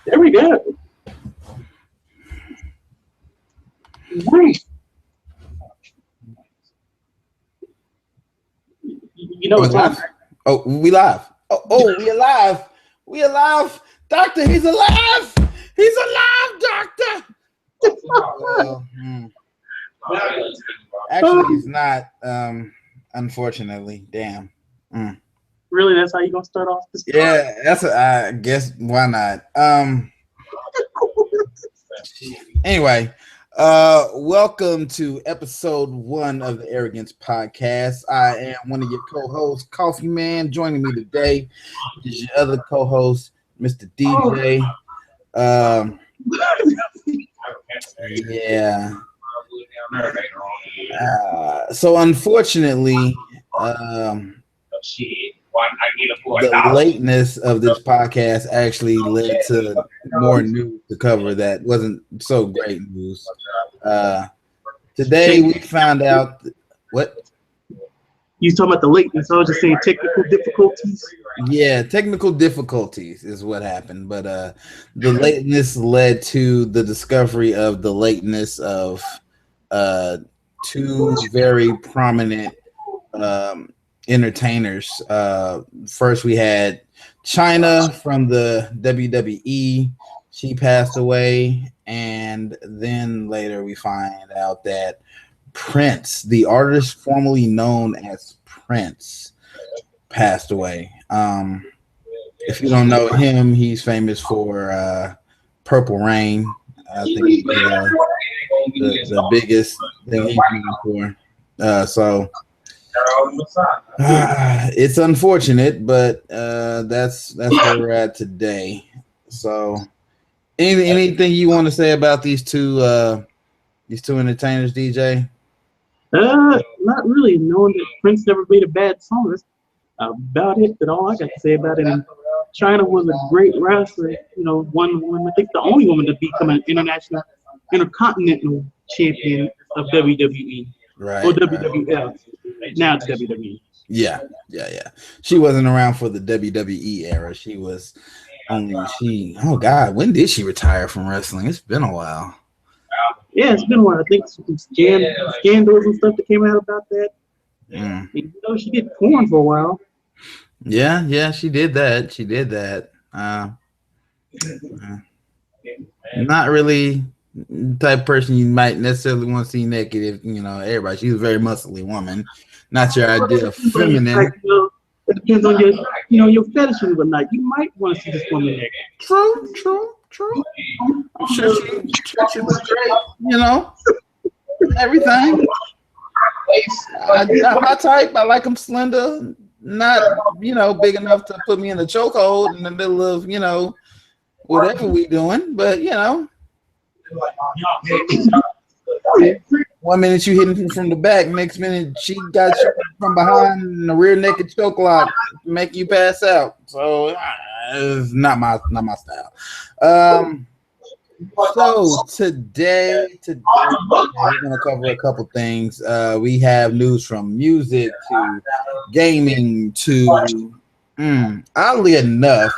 There we go. Right. You know it's on. Oh, we live. Oh, we alive. We alive. Doctor, he's alive. He's alive, doctor. Well, actually, he's not. Unfortunately, damn. Really, that's how you gonna start off this? Yeah, I guess why not? Anyway, welcome to episode 1 of the Arrogance Podcast. I am one of your co-hosts, Coffee Man. Joining me today is your other co-host, Mr. DJ. Yeah. So unfortunately, the lateness of this podcast actually led to more news to cover that wasn't so great news. Today we found out what you talking about the lateness. I was just saying technical difficulties. Yeah, technical difficulties is what happened, but the lateness led to the discovery of the lateness of two very prominent entertainers. First, we had Chyna from the WWE. She passed away, and then later we find out that Prince, the artist formerly known as Prince, passed away. If you don't know him, he's famous for Purple Rain. I think the biggest thing he's known for. So it's unfortunate, but that's where we're at today. So anything you want to say about these two entertainers, DJ? Not really. Knowing that Prince never made a bad song, that's about it. That's all I got to say about it. And Chyna was a great wrestler. You know, one woman, I think the only woman to become an intercontinental champion of WWE. Right. Or WWF. Now it's WWE. Yeah. She wasn't around for the WWE era. She was oh God, when did she retire from wrestling? It's been a while. Yeah, it's been a while. I think some scandals and stuff that came out about that. You know, she did porn for a while. Yeah, she did that. Not really the type of person you might necessarily want to see naked. If you know everybody, she's a very muscly woman. Not your idea of feminine. Like, it depends on your fetishes and whatnot. You might want to see this woman naked. True. I'm sure she was great. You know, everything. My type. I like them slender, not big enough to put me in a chokehold in the middle of whatever we doing. But 1 minute you hitting from the back, next minute she got you from behind in the rear naked choke lock, make you pass out. So it's not my style. So today we're gonna cover a couple things. We have news from music to gaming to oddly enough,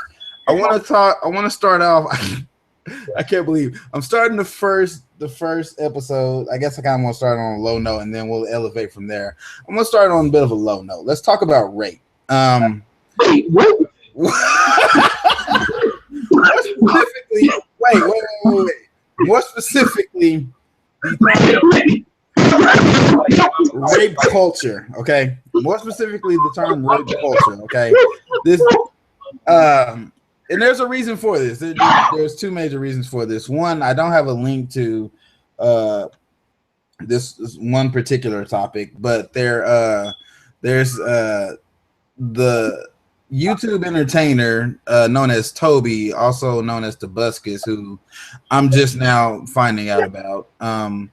I want to start off. I can't believe I'm starting the first episode. I guess I kind of want to start on a low note and then we'll elevate from there. I'm gonna start on a bit of a low note. Let's talk about rape. Wait, what? Wait. More specifically, rape culture. Okay. More specifically, the term rape culture. Okay. This and there's a reason for this. There's two major reasons for this. One, I don't have a link to this one particular topic, but there's the YouTube entertainer known as Toby, also known as Tobuscus, who I'm just now finding out about, who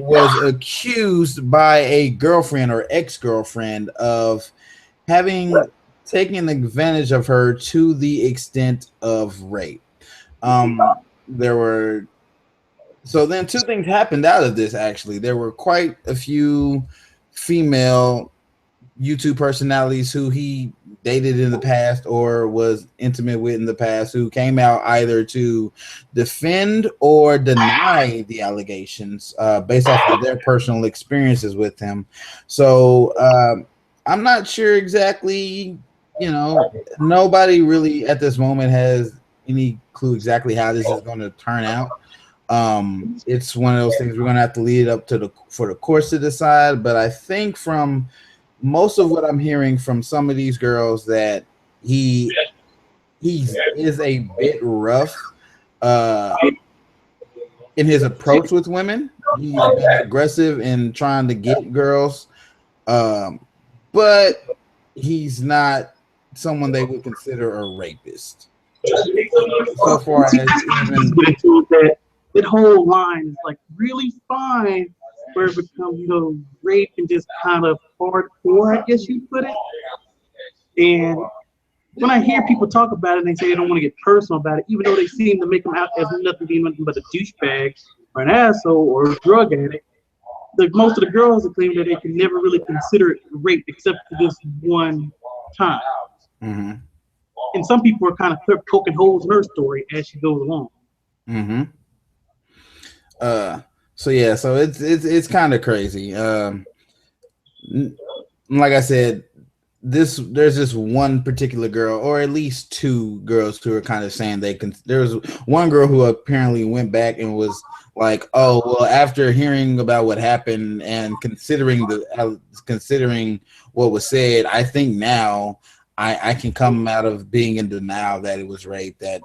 was accused by a girlfriend or ex-girlfriend of having taking advantage of her to the extent of rape. So then two things happened out of this. Actually, there were quite a few female YouTube personalities who he dated in the past or was intimate with in the past who came out either to defend or deny the allegations based off of their personal experiences with him. So I'm not sure exactly, nobody really at this moment has any clue exactly how this is going to turn out. It's one of those things we're going to have to lead up to for the courts to decide. But I think from most of what I'm hearing from some of these girls that he is a bit rough in his approach with women. He's been aggressive in trying to get girls, but he's not someone they would consider a rapist. So far as even that whole line is like really fine where it becomes, rape and just kind of hardcore, I guess you put it. And when I hear people talk about it, they say they don't want to get personal about it, even though they seem to make them out as nothing but a douchebag or an asshole or a drug addict. Most of the girls claim that they can never really consider it rape except for this one time. Mm-hmm. And some people are kind of poking holes in her story as she goes along. Mm-hmm. So it's kind of crazy. Like I said, there's this one particular girl, or at least two girls who are kind of saying there was one girl who apparently went back and was like, oh, well, after hearing about what happened and considering what was said, I think now I can come out of being in denial that it was rape, that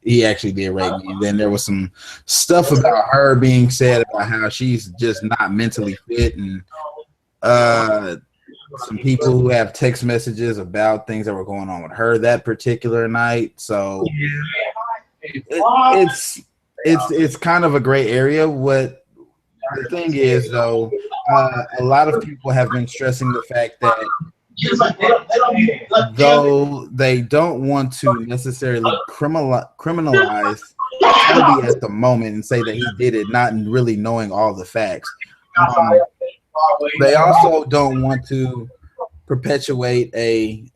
he actually did rape me. And then there was some stuff about her being said about how she's just not mentally fit, and some people who have text messages about things that were going on with her that particular night. So it's kind of a gray area. What the thing is, though, a lot of people have been stressing the fact that though they don't want to necessarily criminalize Kobe at the moment and say that he did it, not really knowing all the facts. They also don't want to perpetuate a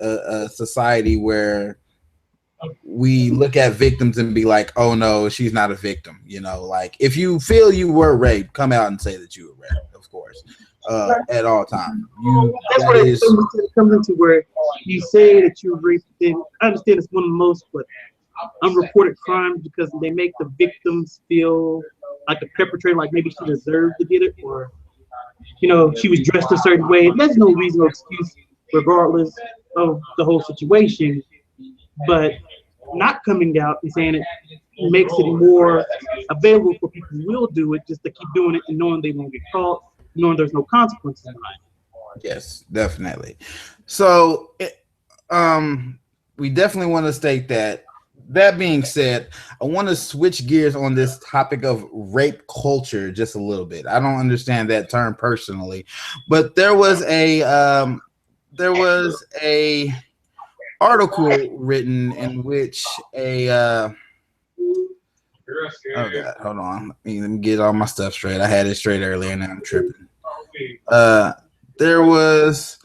society where we look at victims and be like, oh no, she's not a victim. Like if you feel you were raped, come out and say that you were raped, of course, at all times. That's what it comes into, where you say that you were raped. Then I understand it's one of the most unreported crimes because they make the victims feel like the perpetrator, like maybe she deserved to get it, or she was dressed a certain way. There's no reason or excuse, regardless of the whole situation. But not coming out and saying it makes it more available for people who will do it, just to keep doing it and knowing they won't get caught, knowing there's no consequences behind it. Yes, definitely. So, we definitely want to state that. That being said, I want to switch gears on this topic of rape culture just a little bit. I don't understand that term personally, but there was a article written in which oh God, hold on, let me get all my stuff straight. I had it straight earlier, and now I'm tripping. There was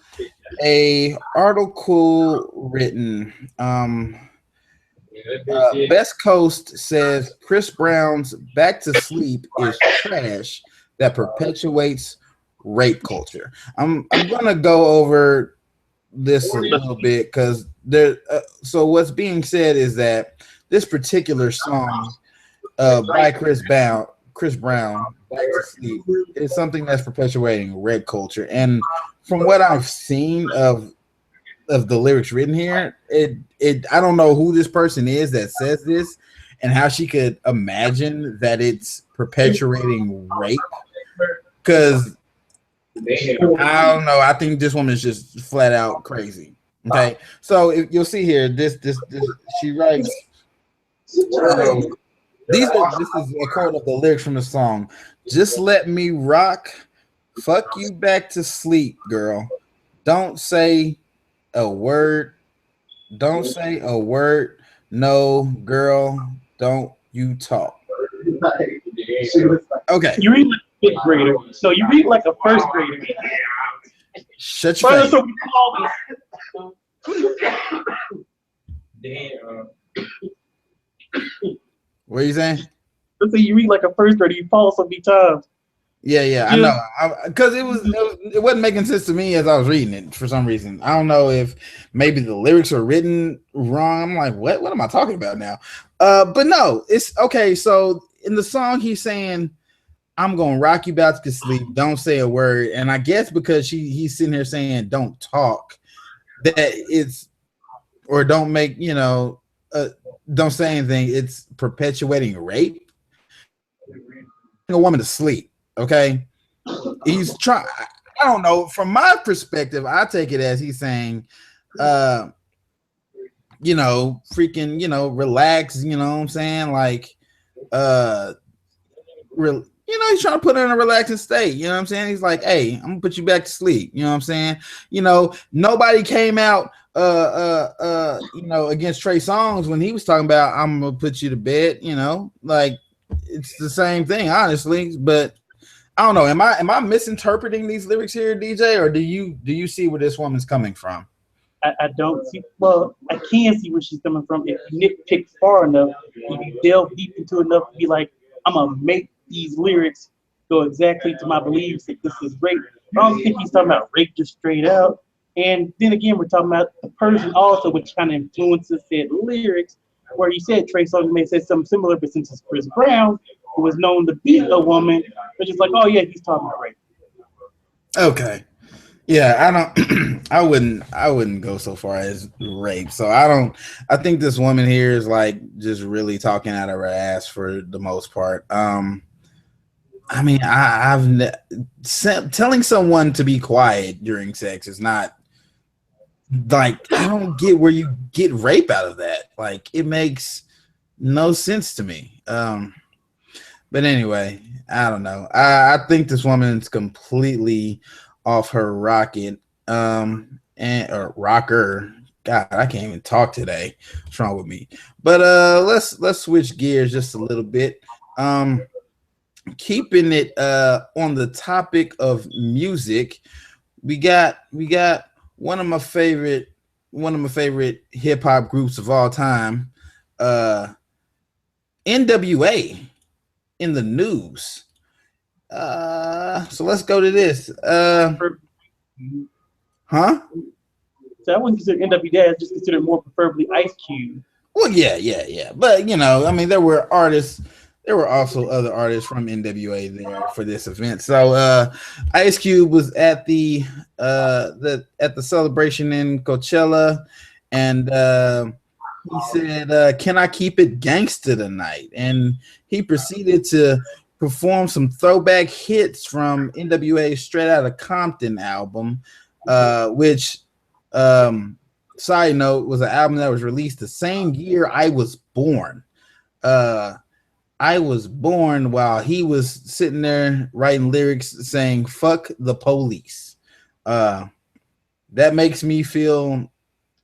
a article written. Best Coast says Chris Brown's "Back to Sleep" is trash that perpetuates rape culture. I'm gonna go over this a little bit because there. So what's being said is that this particular song by Chris Brown, "Back to Sleep," is something that's perpetuating rape culture. And from what I've seen of the lyrics written here, I don't know who this person is that says this and how she could imagine that it's perpetuating rape, because I don't know. I think this woman is just flat out crazy. Okay, so you'll see here, this she writes. This is a quote of the lyrics from the song. "Just let me rock, fuck you back to sleep, girl. Don't say a word. Don't say a word. No, girl, don't you talk." Okay. You read like a fifth grader, so you read like a first grader. Shut your face. What are you saying? Let's say you read like a first grade, you fall so many times. Yeah, I know. Because it wasn't making sense to me as I was reading it for some reason. I don't know if maybe the lyrics are written wrong. I'm like, what am I talking about now? But no, it's okay. So in the song, he's saying, I'm gonna rock you back to sleep, don't say a word. And I guess because he's sitting here saying don't talk, that it's, or don't make, don't say anything, it's perpetuating rape. A woman to sleep. Okay, he's trying. I don't know. From my perspective, I take it as he's saying, freaking, relax. You know what I'm saying? Like, he's trying to put her in a relaxing state. You know what I'm saying? He's like, hey, I'm gonna put you back to sleep. You know what I'm saying? Nobody came out, against Trey Songz when he was talking about, I'm gonna put you to bed. Like, it's the same thing, honestly. But I don't know. Am I misinterpreting these lyrics here, DJ, or do you see where this woman's coming from? I don't see. Well, I can see where she's coming from. If you nitpick far enough, if you delve deep into enough to be like, I'm gonna make these lyrics go exactly to my beliefs that this is rape. I don't think he's talking about rape just straight out. And then again, we're talking about the person also, which kind of influences said lyrics, where you said Trey Songz may have said something similar, but since it's Chris Brown, who was known to beat a woman, they're just like, oh yeah, he's talking about rape. Okay. Yeah, I wouldn't go so far as rape. So I think this woman here is like just really talking out of her ass for the most part. I mean, telling someone to be quiet during sex is not, like, I don't get where you get rape out of that. Like, it makes no sense to me. But anyway, I don't know. I think this woman's completely off her rocket, or rocker. God, I can't even talk today. What's wrong with me? But let's switch gears just a little bit. Keeping it on the topic of music, we got one of my favorite hip hop groups of all time, NWA, in the news. So let's go to this. Huh? So I wouldn't consider NWA, I just consider more preferably Ice Cube. Well, yeah. But I mean, there were also other artists from NWA there for this event. So Ice Cube was at the celebration in Coachella, and he said, "Can I keep it gangsta tonight?" And he proceeded to perform some throwback hits from NWA's Straight Outta Compton album, which, side note, was an album that was released the same year I was born. I was born while he was sitting there writing lyrics saying "fuck the police." That makes me feel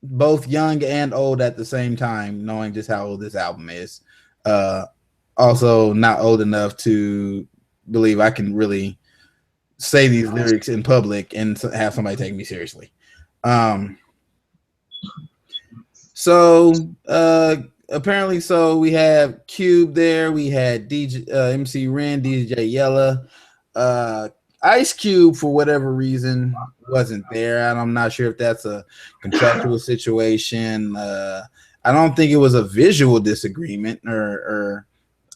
both young and old at the same time, knowing just how old this album is. Also not old enough to believe I can really say these lyrics in public and have somebody take me seriously. Apparently, so we have Cube there. We had DJ MC Ren, DJ Yella. Ice Cube, for whatever reason, wasn't there, and I'm not sure if that's a contractual situation. I don't think it was a visual disagreement or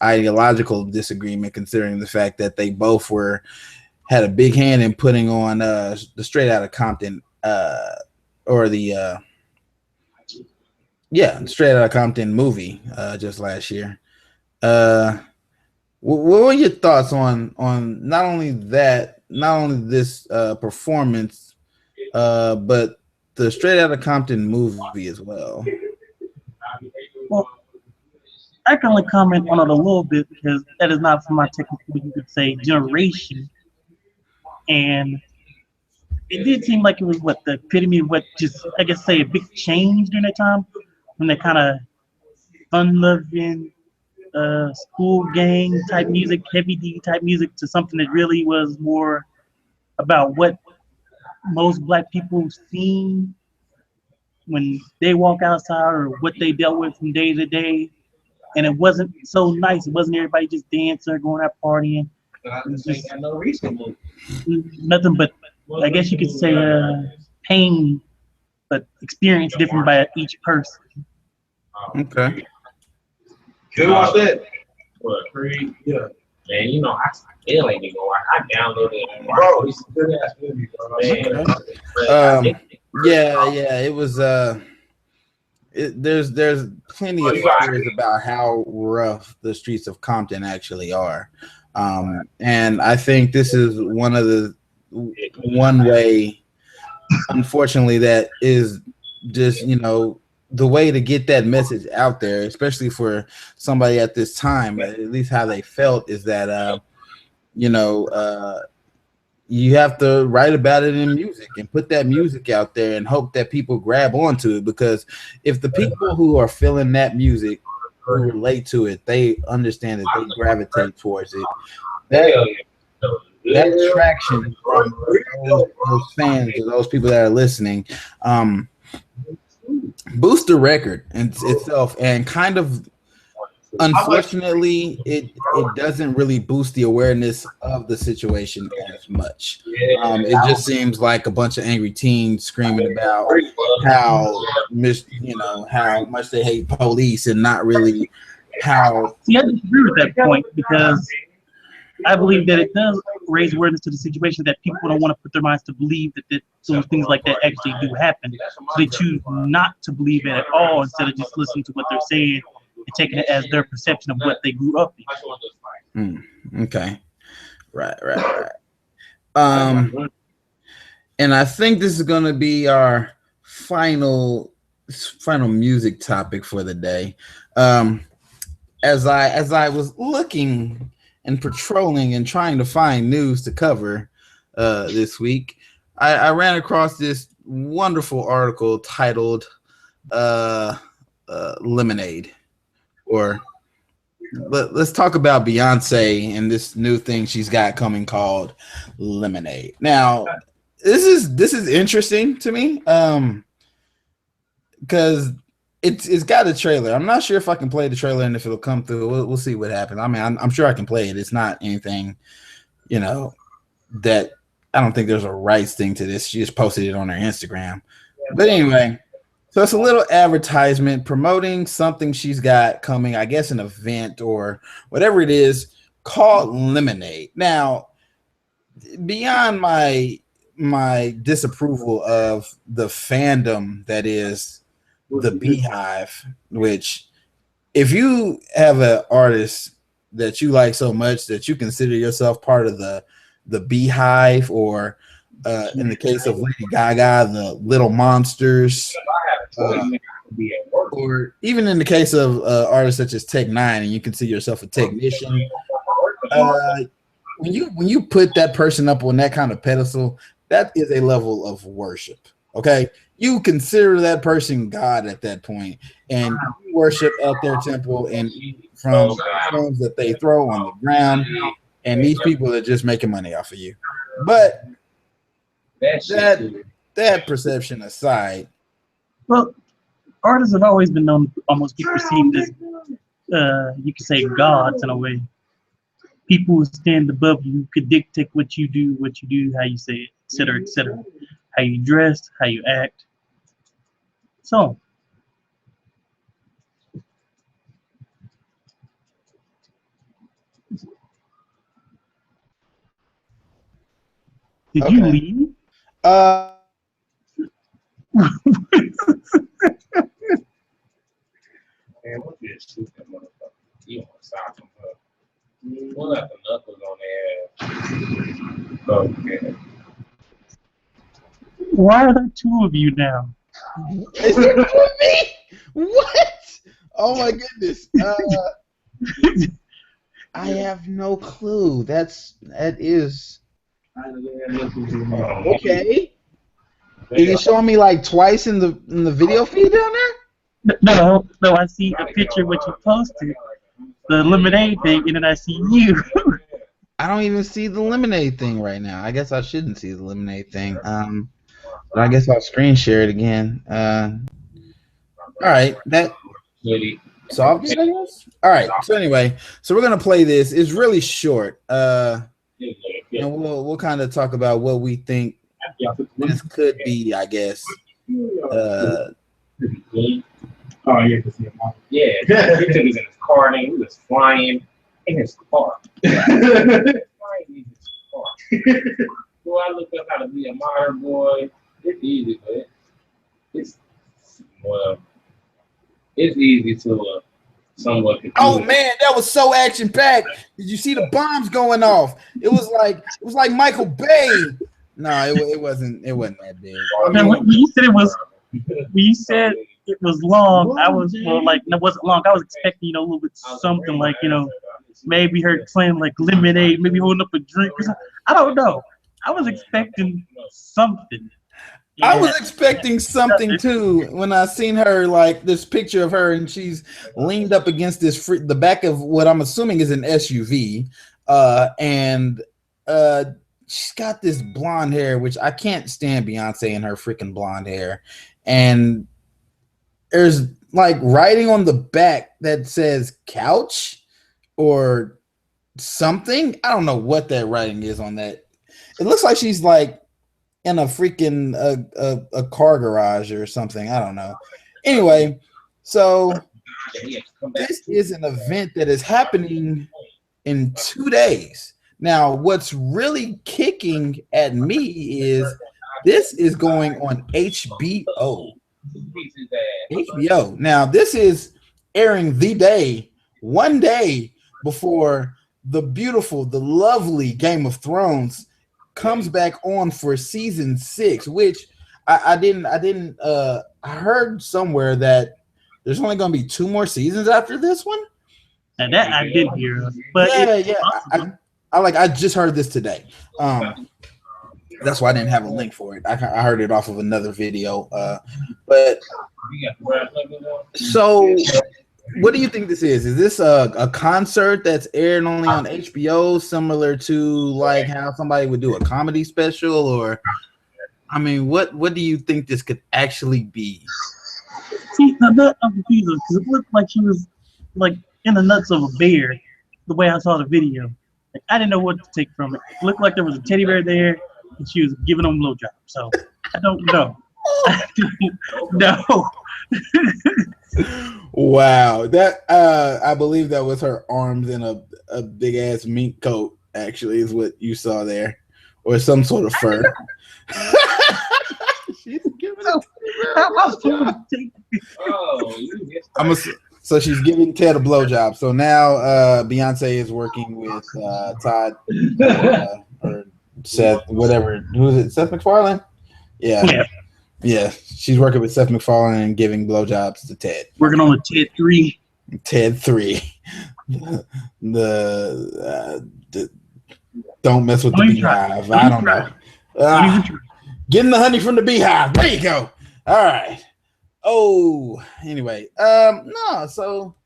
ideological disagreement, considering the fact that they both had a big hand in putting on the Straight Outta Compton Straight Outta Compton movie just last year. What were your thoughts on not only this performance, but the Straight Outta Compton movie as well? Well, I can only comment on it a little bit because that is not from my technical, you could say, generation. And it did seem like it was the epitome of what just, I guess, say a big change during that time, from that kind of fun-loving school gang type music, heavy D type music, to something that really was more about what most black people seen when they walk outside or what they dealt with from day to day. And it wasn't so nice. It wasn't everybody just dancing or going out partying. It was just nothing but, I guess you could say, pain, but experience different by each person. Okay. Can you watch that? What, Creed? Yeah. Man, you know, I still ain't even watch. I downloaded it. Bro, it's a good ass movie, bro. Yeah, it was there's plenty of stories about how rough the streets of Compton actually are. And I think this is one way, unfortunately, that is just, you know, the way to get that message out there, especially for somebody at this time, at least how they felt is that, you know, you have to write about it in music and put that music out there and hope that people grab onto it, because if the people who are feeling that music, who relate to it, they understand that they gravitate towards it. That attraction from those fans or those people that are listening boost the record in itself, and kind of unfortunately it doesn't really boost the awareness of the situation as much. It just seems like a bunch of angry teens screaming about how much they hate police, and not really how. See, I disagree with that point, because I believe that it does raise awareness to the situation that people don't want to put their minds to believe that those things like that actually do happen. So they choose not to believe it at all, instead of just listening to what they're saying and taking it as their perception of what they grew up in. Okay. Right. And I think this is going to be our final music topic for the day. As I was looking and patrolling and trying to find news to cover this week, I ran across this wonderful article titled Lemonade. Or let's talk about Beyonce and this new thing she's got coming called Lemonade. Now, this is interesting to me, because it's got a trailer. I'm not sure if I can play the trailer and if it'll come through. We'll see what happens. I mean, I'm sure I can play it. It's not anything, you know, that I don't think there's a rights thing to this. She just posted it on her Instagram. But anyway, so it's a little advertisement promoting something she's got coming, I guess an event or whatever it is, called Lemonade. Now, beyond my disapproval of the fandom that is the Beehive, which if you have an artist that you like so much that you consider yourself part of the Beehive, or in the case of Lady Gaga, the Little Monsters, or even in the case of artists such as Tech Nine, and you consider yourself a technician, when you put that person up on that kind of pedestal, that is a level of worship. Okay, you consider that person God at that point, and you worship at their temple and eat from stones that they throw on the ground. And these people are just making money off of you. But that perception aside, well, artists have always been known to almost be perceived as, you could say, gods in a way. People who stand above you, could dictate what you do, how you say it, etc., etc., how you dress, how you act. So, did you leave? Man, what you shoot that motherfucker? You want to stop him, huh? Pull out the knuckles on their ass. Okay. Why are there two of you now? Is there two of me? What? Oh my goodness. I have no clue. That is okay. Is it showing me like twice in the video feed down there? No, I see a picture of what you posted, the lemonade thing, and then I see you. I don't even see the lemonade thing right now. I guess I shouldn't see the lemonade thing. But I guess I'll screen share it again. All right, that solved it, I guess. All right. So anyway, so we're gonna play this. It's really short. And we'll kind of talk about what we think this could be, I guess. Oh yeah, yeah. He was in his car, and he was flying in his car. Flying in his car. So I looked up how to be a modern boy. It's easy, but it's easy to somewhat. Oh man, that was so action packed. Did you see the bombs going off? It was like Michael Bay. No, it wasn't that big. Now, when you said it was long, I was like, no, it wasn't long. I was expecting, a little bit something like, maybe her playing like lemonade, maybe holding up a drink or something. I don't know. I was expecting something. Yeah. I was expecting something too when I seen her, like this picture of her, and she's leaned up against the back of what I'm assuming is an SUV, and she's got this blonde hair, which I can't stand Beyonce and her freaking blonde hair, and there's like writing on the back that says couch or something. I don't know what that writing is on that. It looks like she's like in a freaking a car garage or something. I don't know. Anyway, so this is an event that is happening in 2 days. Now, what's really kicking at me is this is going on HBO. HBO. Now, this is airing one day before the beautiful, the lovely Game of Thrones comes back on for season 6, which I heard somewhere that there's only going to be 2 more seasons after this one. And that I did hear, but I just heard this today. That's why I didn't have a link for it. I heard it off of another video. But so, what do you think this is? Is this a concert that's aired only on HBO, similar to like how somebody would do a comedy special, or I mean, what do you think this could actually be? See, that I'm confused because it looked like she was like in the nuts of a bear. The way I saw the video, like, I didn't know what to take from it. It looked like there was a teddy bear there, and she was giving him a blowjob. So I don't know. I don't know. Wow, that I believe that was her arms in a big ass mink coat. Actually, is what you saw there, or some sort of fur. She's giving so she's giving Ted a blowjob. So now Beyonce is working with Todd or Seth, whatever. Who is it? Seth MacFarlane? Yeah. Yeah, she's working with Seth MacFarlane and giving blowjobs to Ted. Working on the Ted 3. Ted 3. Don't mess with the beehive. I don't know. Getting the honey from the beehive. There you go. All right. Oh, anyway. No, so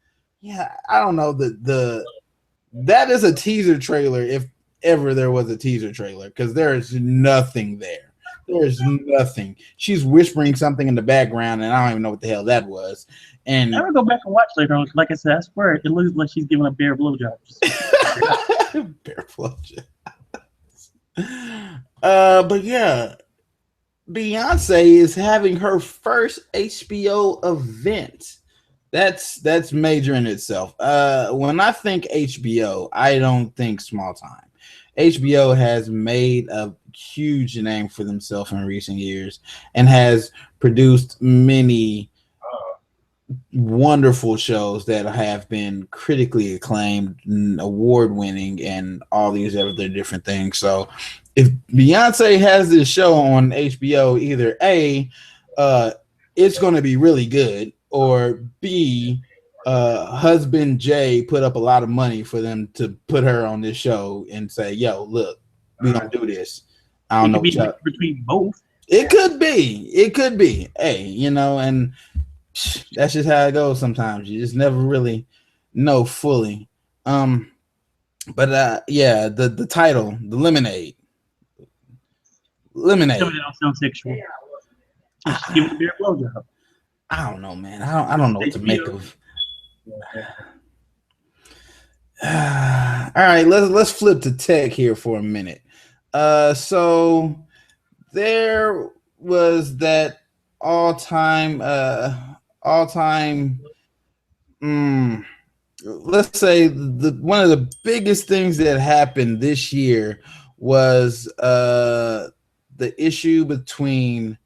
yeah, I don't know. That is a teaser trailer if ever there was a teaser trailer, because there is nothing there. There's nothing. She's whispering something in the background, and I don't even know what the hell that was. And I will go back and watch later on. Like I said, I swear it looks like she's giving a bear blowjobs. Bear blowjobs. But yeah, Beyonce is having her first HBO event. That's major in itself. When I think HBO, I don't think small time. HBO has made a huge name for themselves in recent years and has produced many wonderful shows that have been critically acclaimed, award-winning, and all these other different things. So if Beyonce has this show on HBO, either A, it's going to be really good, or B, husband Jay put up a lot of money for them to put her on this show and say, yo, look, we're going to do this. I don't know. Between both. It could be. Hey, and that's just how it goes sometimes. You just never really know fully. But yeah, the title, the Lemonade. That sounds sexual. Just give it a blowjob. I don't know, man. I don't know what to make of. All right, let's flip to tech here for a minute. So there was that all-time let's say one of the biggest things that happened this year was the issue between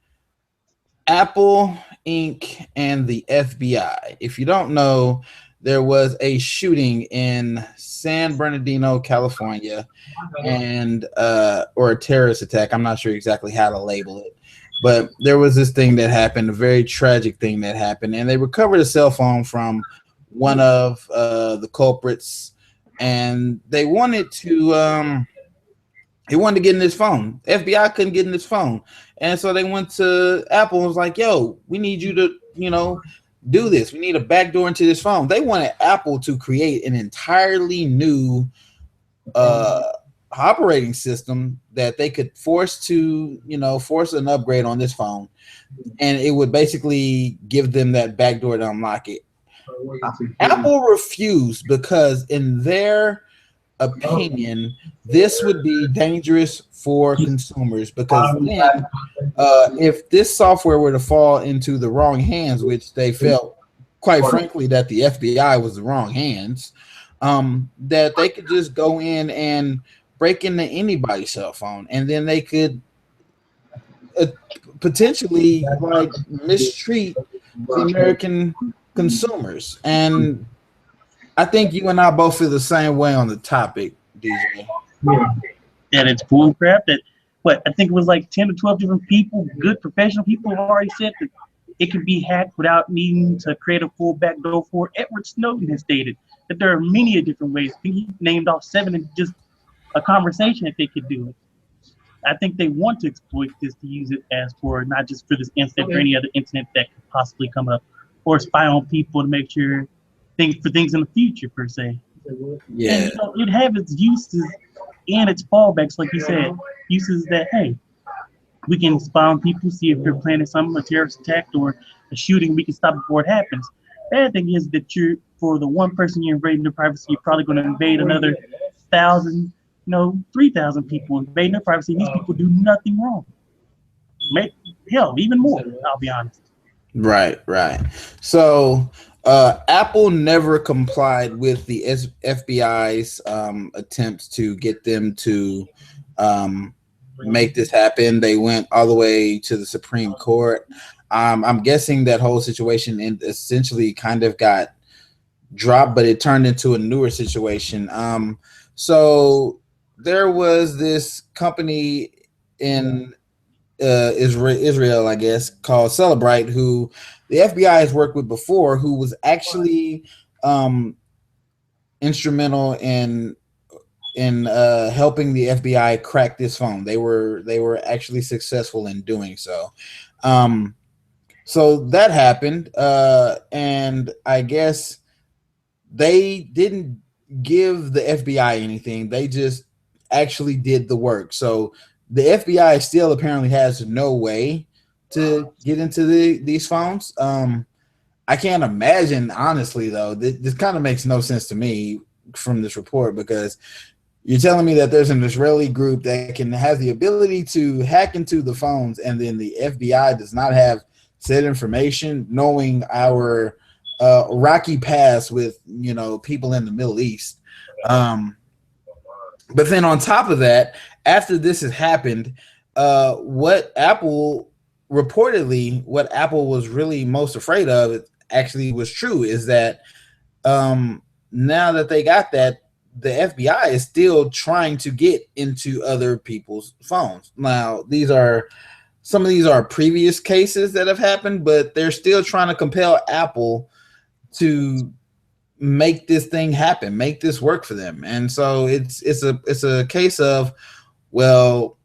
Apple Inc. and the FBI. If you don't know, there was a shooting in San Bernardino, California, and or a terrorist attack. I'm not sure exactly how to label it, but there was this thing that happened, a very tragic thing that happened, and they recovered a cell phone from one of the culprits, and they wanted to get in his phone. The FBI couldn't get in his phone, and so they went to Apple and was like, "Yo, we need you to, do this. We need a backdoor into this phone." They wanted Apple to create an entirely new operating system that they could force an upgrade on this phone, and it would basically give them that backdoor to unlock it. Apple refused because, in their opinion, this would be dangerous for consumers, because then if this software were to fall into the wrong hands, which they felt, quite frankly, that the FBI was the wrong hands, that they could just go in and break into anybody's cell phone, and then they could potentially mistreat the American consumers. And I think you and I both feel the same way on the topic, DJ. Yeah. That it's bull crap. That I think it was like 10 to 12 different people, good professional people, have already said that it can be hacked without needing to create a full backdoor for it. Edward Snowden has stated that there are many different ways. I think he named off 7 in just a conversation that they could do it. I think they want to exploit this to use it as for not just for this incident, or any other incident that could possibly come up, or spy on people to make sure things in the future, per se. Yeah. And, it have its uses and its fallbacks, like you said. Uses that, hey, we can spy on people, see if they're planning something, a terrorist attack or a shooting, we can stop before it happens. Bad thing is that for the one person you're invading their privacy, you're probably going to invade another 1,000, 3,000 people invading their privacy. These people do nothing wrong. Hell, even more, I'll be honest. Right. So Apple never complied with the FBI's attempts to get them to make this happen. They went all the way to the Supreme Court. I'm guessing that whole situation essentially kind of got dropped, but it turned into a newer situation. So there was this company in Israel, I guess, called Celebrite, who the FBI has worked with before, who was actually instrumental in helping the FBI crack this phone. They were actually successful in doing so. So that happened, and I guess they didn't give the FBI anything. They just actually did the work. So the FBI still apparently has no way to get into these phones. I can't imagine, honestly, though. This kind of makes no sense to me from this report, because you're telling me that there's an Israeli group that can have the ability to hack into the phones, and then the FBI does not have said information, knowing our rocky past with people in the Middle East. But then on top of that, after this has happened, what Apple was really most afraid of actually was true, is that now that they got that, the FBI is still trying to get into other people's phones. Now, some of these are previous cases that have happened, but they're still trying to compel Apple to make this thing happen, make this work for them. And so it's a case of, well,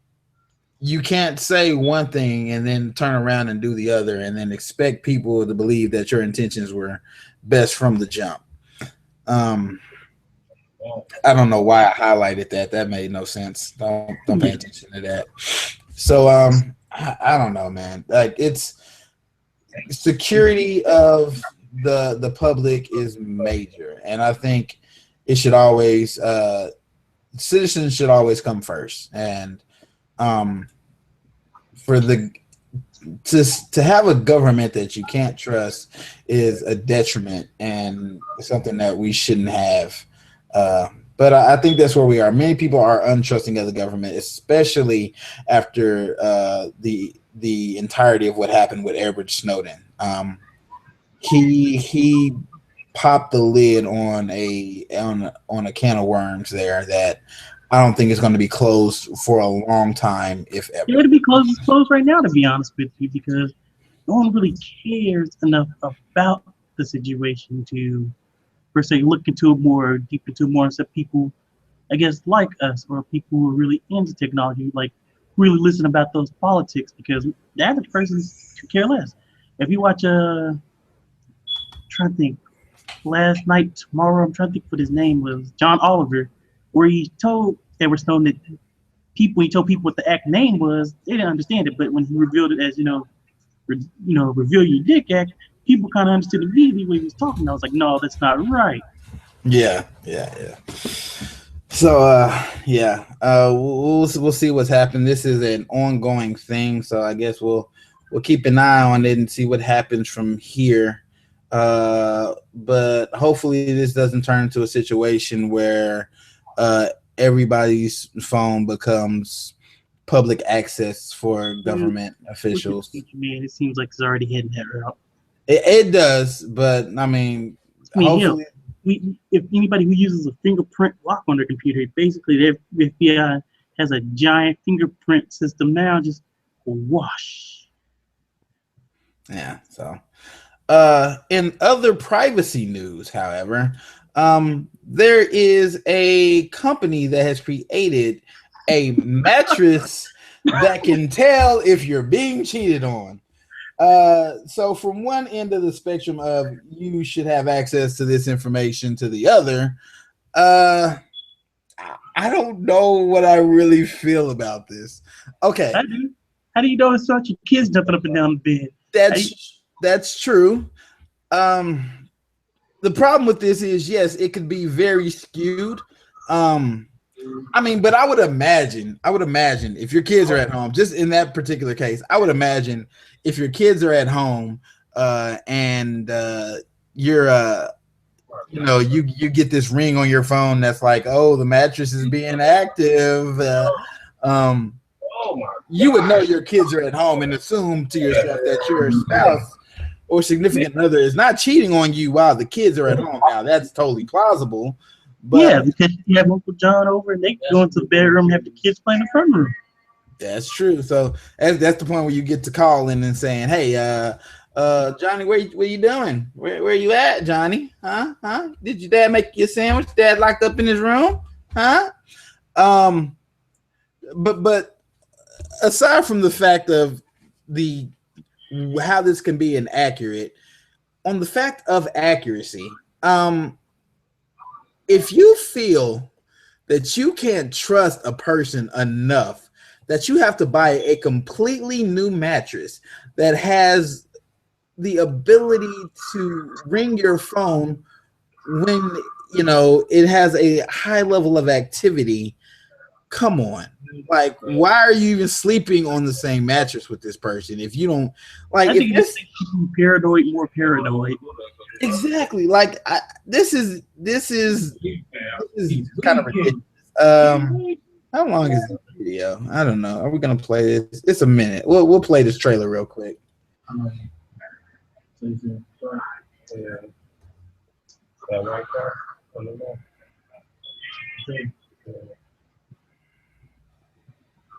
you can't say one thing and then turn around and do the other and then expect people to believe that your intentions were best from the jump. I don't know why I highlighted that. That made no sense. Don't pay attention to that. So I don't know, man. Like it's security of the public is major, and I think it should always citizens should always come first, and for the to have a government that you can't trust is a detriment and something that we shouldn't have. But I think that's where we are. Many people are untrusting of the government, especially after the entirety of what happened with Edward Snowden. He popped the lid on a can of worms there that I don't think is going to be closed for a long time, if ever. It would be closed. It's closed right now, to be honest with you, because no one really cares enough about the situation to, per se, look into it more, deep into it more, except people, I guess, like us or people who are really into technology, like really listen about those politics, because the average person could care less. If you watch trying to think, last night, tomorrow, I'm trying to think what his name was, John Oliver, where he told Edward Snowden that he told people what the act name was, they didn't understand it. But when he revealed it as, reveal your dick act, people kind of understood immediately what he was talking. I was like, no, that's not right. Yeah. So we'll see what's happening. This is an ongoing thing, so I guess we'll keep an eye on it and see what happens from here. But hopefully this doesn't turn into a situation where everybody's phone becomes public access for government officials. Man, it seems like it's already heading that route. It does, but I mean hopefully. If anybody who uses a fingerprint lock on their computer, basically the FBI has a giant fingerprint system now, just wash. Yeah, so in other privacy news, however, there is a company that has created a mattress that can tell if you're being cheated on. So from one end of the spectrum of you should have access to this information to the other, I don't know what I really feel about this. Okay. How do you know it's not your kids jumping up and down the bed? That's true. The problem with this is, yes, it could be very skewed. I mean, but I would imagine if your kids are at home, just in that particular case, I would imagine if your kids are at home and you're you get this ring on your phone that's like, oh, the mattress is being active. You would know your kids are at home and assume to yourself that your spouse or significant other is not cheating on you while the kids are at home. Now that's totally plausible. But yeah, because you have Uncle John over and they go into the bedroom and have the kids play in the front room. That's true. So that's the point where you get to calling and saying, hey, Johnny, where you doing? Where you at, Johnny? Huh? Did your dad make you a sandwich? Dad locked up in his room? Huh? But aside from the fact of how this can be inaccurate, on the fact of accuracy, if you feel that you can't trust a person enough that you have to buy a completely new mattress that has the ability to ring your phone when it has a high level of activity, come on. Like, why are you even sleeping on the same mattress with this person if you don't like? I think it's more paranoid. Exactly. Like this is kind of ridiculous. How long is the video? I don't know. Are we gonna play this? It's a minute. We'll play this trailer real quick.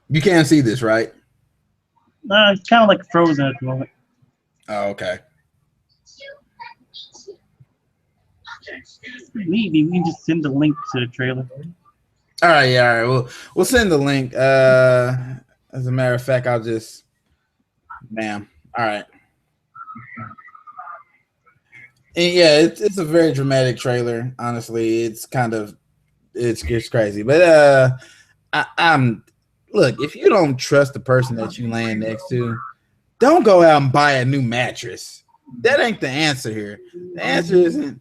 You can't see this, right? It's kind of like frozen at the moment. Oh, okay. Maybe we can just send the link to the trailer. All right. We'll send the link. As a matter of fact, I'll just, bam. All right. And yeah, it's a very dramatic trailer. Honestly, it's crazy, but look, if you don't trust the person that you laying next to, don't go out and buy a new mattress. That ain't the answer here. The answer isn't,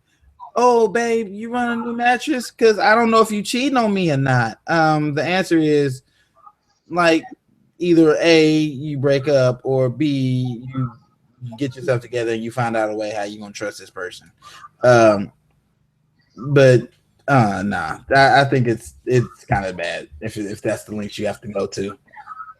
oh, babe, you want a new mattress? Because I don't know if you cheating on me or not. The answer is like either A, you break up, or B, you get yourself together and you find out a way how you're gonna trust this person. But nah, I think it's kind of bad if that's the length you have to go to.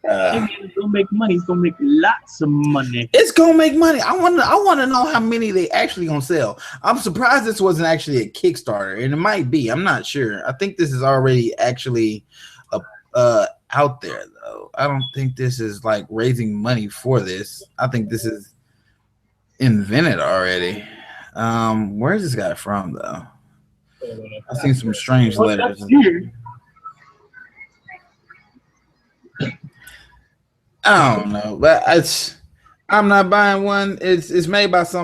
He's gonna make money. He's gonna make lots of money. It's gonna make money. I want to know how many they actually gonna sell. I'm surprised this wasn't actually a Kickstarter, and it might be. I'm not sure. I think this is already actually out there though. I don't think this is like raising money for this. I think this is invented already. Where's this guy from though? I've seen some strange letters. I don't know, but I'm not buying one. It's made by by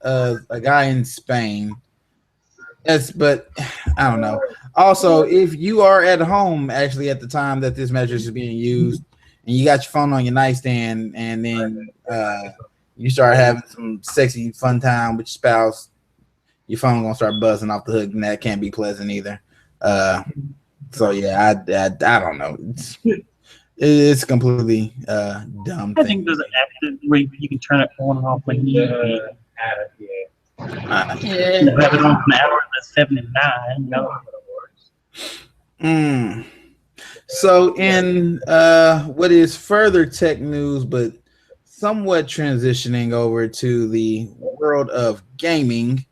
a guy in Spain. But I don't know. Also, if you are at home actually at the time that this mattress is being used, and you got your phone on your nightstand, and then you start having some sexy fun time with your spouse, your phone gonna start buzzing off the hook, and that can't be pleasant either. So yeah, I don't know. It's completely dumb. I think there's an active rate you can turn it on and off when you need. Yeah. Have it on from the hour that's 79. No. So in what is further tech news, but somewhat transitioning over to the world of gaming,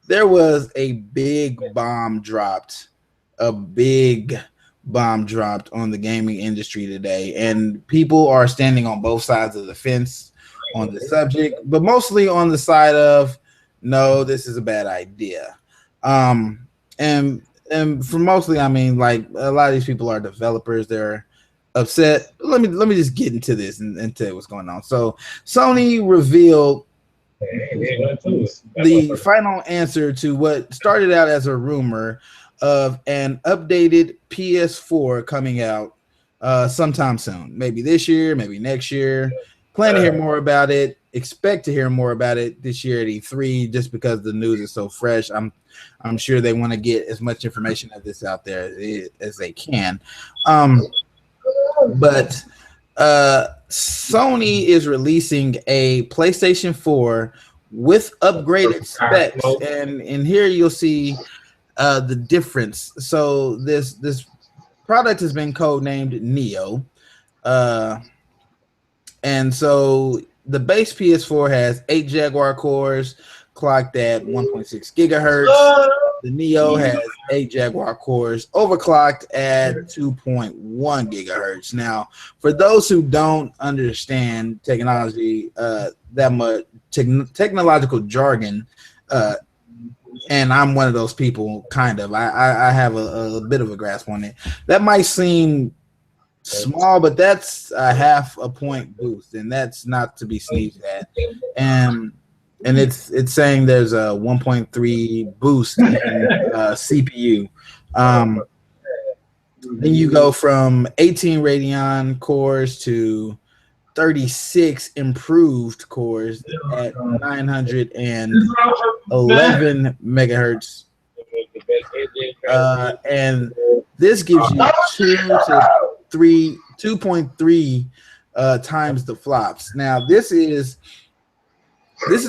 there was a big bomb dropped. On the gaming industry today, and people are standing on both sides of the fence on the subject, but mostly on the side of no, this is a bad idea. And for mostly, I mean, like a lot of these people are developers. They're upset. Let me just get into this and tell you what's going on. So Sony revealed the final answer to what started out as a rumor of an updated PS4 coming out sometime soon, maybe this year, maybe next year. Plan to hear more about it. Expect to hear more about it this year at E3, just because the news is so fresh. I'm sure they want to get as much information of this out there as they can. But Sony is releasing a PlayStation 4 with upgraded specs, and here you'll see the difference. So this product has been codenamed Neo, and so the base PS4 has 8 Jaguar cores clocked at 1.6 gigahertz. The Neo has 8 Jaguar cores overclocked at 2.1 gigahertz. Now, for those who don't understand technology, that much technological jargon, and I'm one of those people, kind of. I have a bit of a grasp on it. That might seem small, but that's a half a point boost, and that's not to be sneezed at. And it's saying there's a 1.3 boost in CPU. Then you go from 18 Radeon cores to 36 improved cores at 911 megahertz, and this gives you 2.3 times the flops. Now this is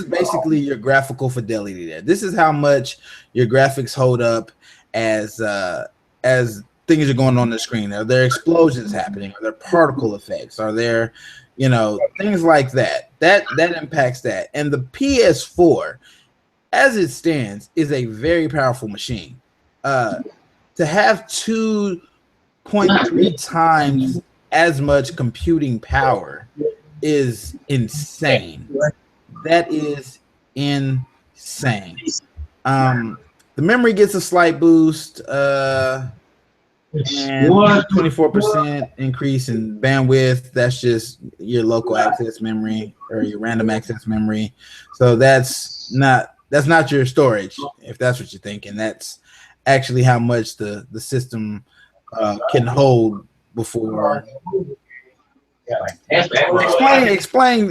basically your graphical fidelity there. This is how much your graphics hold up as things are going on the screen. Are there explosions happening? Are there particle effects? Are there, things like that? That impacts that. And the PS4, as it stands, is a very powerful machine. To have 2.3 times as much computing power is insane. That is insane. The memory gets a slight boost, and 24% increase in bandwidth. That's just your local access memory or your random access memory. So that's not your storage, if that's what you're thinking. That's actually how much the system can hold before. That's bad. Explain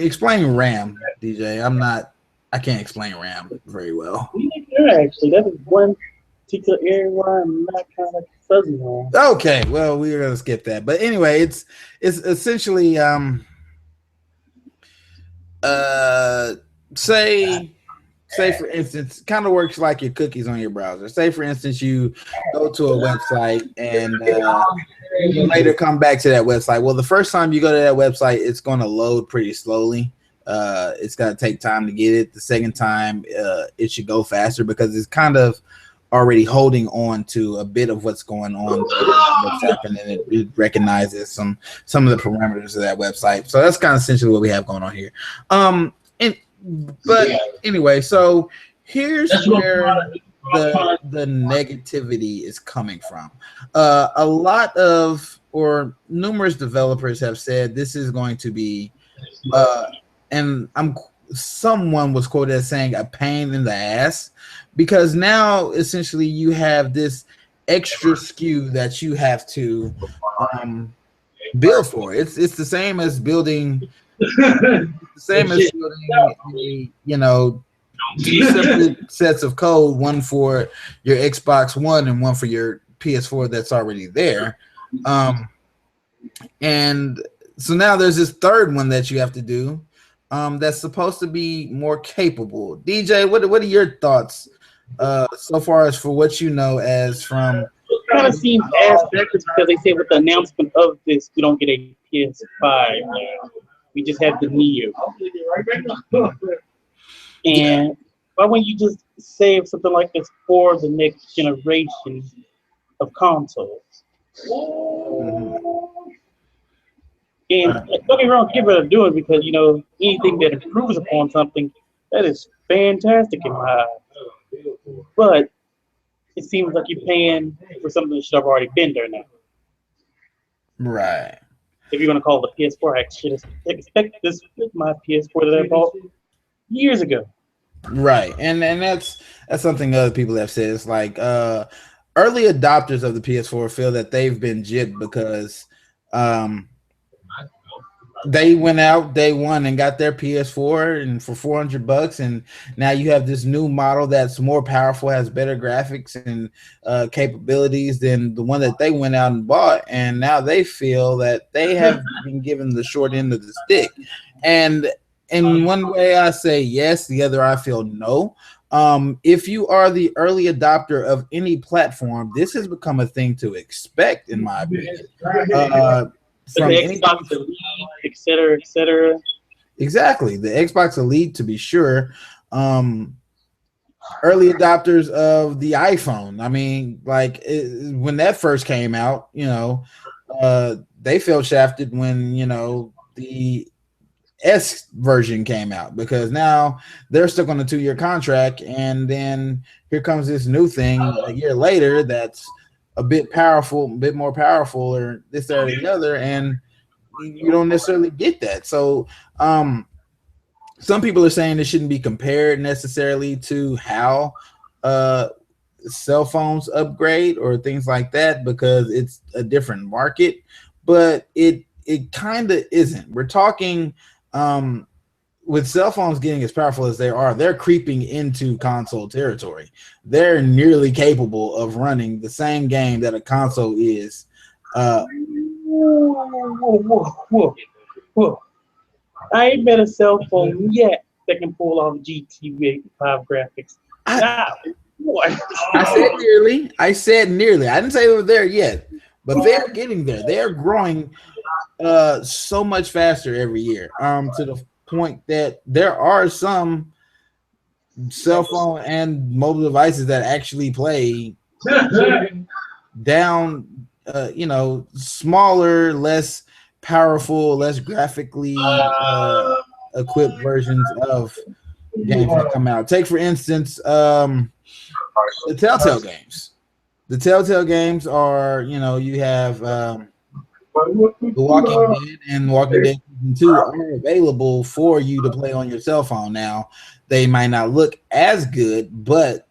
RAM, DJ. I can't explain RAM very well. Yeah, actually, that is one particular area where I'm not kind of fuzzy on. Okay, well, we're gonna skip that. But anyway, it's essentially say for instance, kind of works like your cookies on your browser. Say for instance, you go to a website and you later come back to that website. Well, the first time you go to that website, it's going to load pretty slowly. It's going to take time to get it. The second time, it should go faster because it's kind of already holding on to a bit of what's going on, what's happening. It recognizes some of the parameters of that website. So that's kind of essentially what we have going on here. But anyway, so here's where the negativity is coming from. A lot of or numerous developers have said this is going to be, and someone was quoted as saying a pain in the ass, because now essentially you have this extra SKU that you have to build for. It's the same as building. The same as building, two separate sets of code, one for your Xbox One and one for your PS4 that's already there. And so now there's this third one that you have to do that's supposed to be more capable. DJ, what are your thoughts so far as for what you know as from? It kind of seems ass backwards because they say with the announcement of this, we don't get a PS5 now. We just have the Neo. And why wouldn't you just save something like this for the next generation of consoles? And don't get me wrong, give it a do it because anything that improves upon something, that is fantastic in my eyes. But it seems like you're paying for something that should have already been there now. Right. If you're going to call it the PS4, I should expect this with my PS4 that I bought years ago. Right, and that's something other people have said. It's like early adopters of the PS4 feel that they've been gypped because they went out day one and got their PS4 and for $400, and now you have this new model that's more powerful, has better graphics and capabilities than the one that they went out and bought, and now they feel that they have been given the short end of the stick. And in one way I say yes, the other I feel no. If you are the early adopter of any platform, this has become a thing to expect, in my opinion. From the Xbox Elite, et cetera. Exactly. The Xbox Elite, to be sure. Early adopters of the iPhone. I mean, when that first came out, they felt shafted when, the S version came out, because now they're stuck on a 2-year contract, and then here comes this new thing a year later that's a bit more powerful, or this, that, or the other, and you don't necessarily get that. So some people are saying it shouldn't be compared necessarily to how cell phones upgrade or things like that, because it's a different market, but it kind of isn't. We're talking with cell phones getting as powerful as they are, they're creeping into console territory. They're nearly capable of running the same game that a console is. Whoa. I ain't met a cell phone yet that can pull off GTA 5 graphics. I said nearly. I didn't say they were there yet, but they're getting there. They're growing so much faster every year, to the point that there are some cell phone and mobile devices that actually play down, smaller, less powerful, less graphically equipped versions of games that come out. Take, for instance, the Telltale games. The Telltale games are, you have The Walking Dead and Walking Dead Season 2 are available for you to play on your cell phone. Now, they might not look as good, but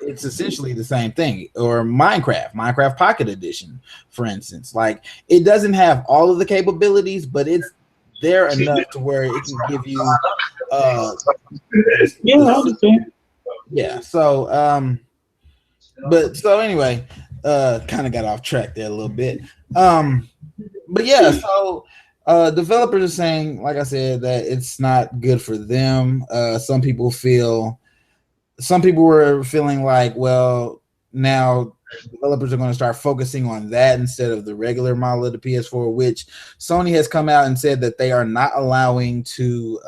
it's essentially the same thing. Or Minecraft Pocket Edition, for instance. Like, it doesn't have all of the capabilities, but it's there enough to where it can give you Yeah, I understand. yeah. So but so anyway, kind of got off track there a little bit. But yeah, so developers are saying, like I said, that it's not good for them. Some people were feeling like, well, now developers are going to start focusing on that instead of the regular model of the PS4, which Sony has come out and said that they are not going to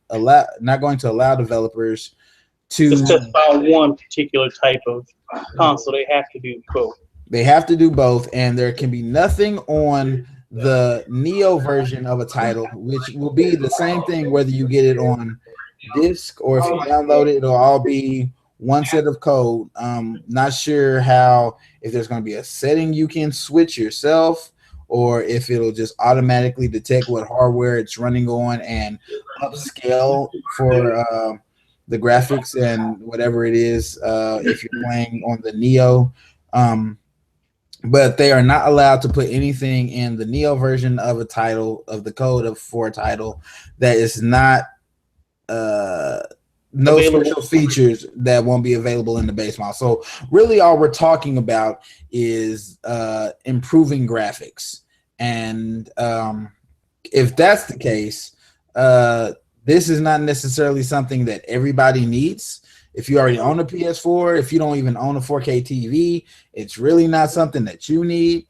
allow developers to specify one particular type of console. They have to do both. They have to do both, and there can be nothing on the Neo version of a title, which will be the same thing whether you get it on disc or if you download it. It'll all be one set of code. Not sure if there's going to be a setting you can switch yourself, or if it'll just automatically detect what hardware it's running on and upscale for the graphics and whatever it is if you're playing on the Neo. But they are not allowed to put anything in the Neo version of a title, of the code for a title, that is not no special features that won't be available in the base model. So really all we're talking about is improving graphics. And if that's the case, this is not necessarily something that everybody needs. If you already own a PS4, if you don't even own a 4K TV, it's really not something that you need.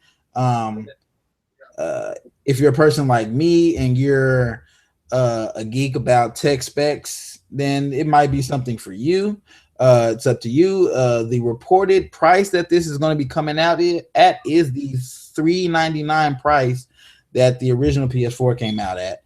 If you're a person like me and you're a geek about tech specs, then it might be something for you. It's up to you. The reported price that this is going to be coming out at is the $399 price that the original PS4 came out at.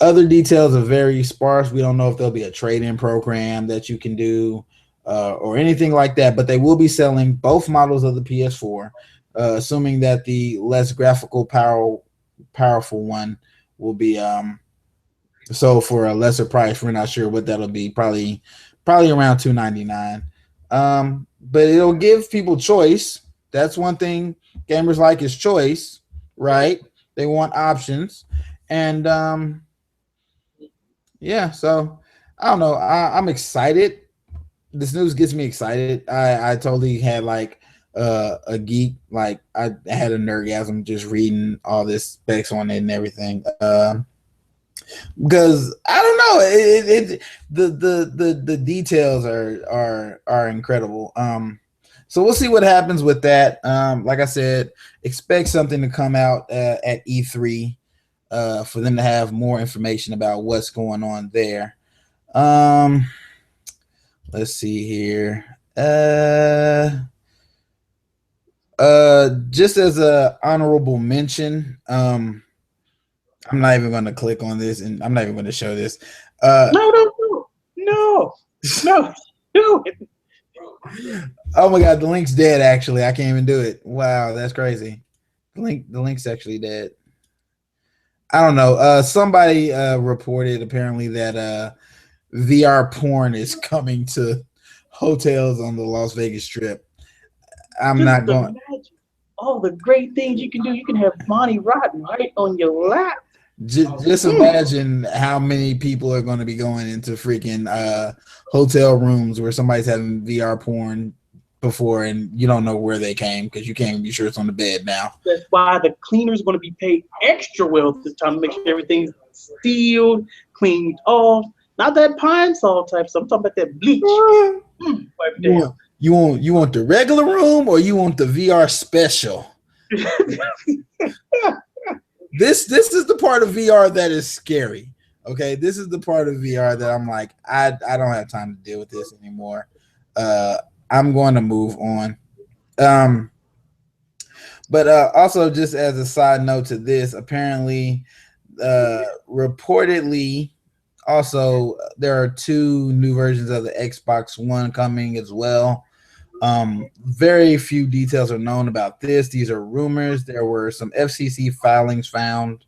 Other details are very sparse. We don't know if there'll be a trade-in program that you can do or anything like that, but they will be selling both models of the PS4, assuming that the less powerful one will be sold for a lesser price. We're not sure what that'll be, probably around $299. But it'll give people choice. That's one thing gamers like, is choice, right? They want options. And yeah, so I don't know. I'm excited. This news gets me excited. I totally had like a geek, like I had a nerdgasm just reading all this specs on it and everything. Because I don't know, the details are incredible. So we'll see what happens with that. Like I said, expect something to come out at E3. For them to have more information about what's going on there. Let's see here. Just as a honorable mention, I'm not even going to click on this, and I'm not even going to show this. No. Oh my God, the link's dead. Actually, I can't even do it. Wow, that's crazy. The link's actually dead. I don't know. Somebody reported apparently that VR porn is coming to hotels on the Las Vegas Strip. I'm not going. Imagine all the great things you can do. You can have Monty Rotten right on your lap. Just imagine how many people are going to be going into freaking hotel rooms where somebody's having VR porn before, and you don't know where they came because you can't be sure it's on the bed now. That's why the cleaner's going to be paid extra well this time to make sure everything's sealed, cleaned off. Not that Pine Sol type stuff. I'm talking about that bleach. You want the regular room, or you want the VR special? This is the part of VR that is scary. Okay, this is the part of VR that I'm like, I don't have time to deal with this anymore. I'm going to move on. But also, just as a side note to this, apparently, reportedly, also there are 2 new versions of the Xbox One coming as well. Very few details are known about this. These are rumors. There were some FCC filings found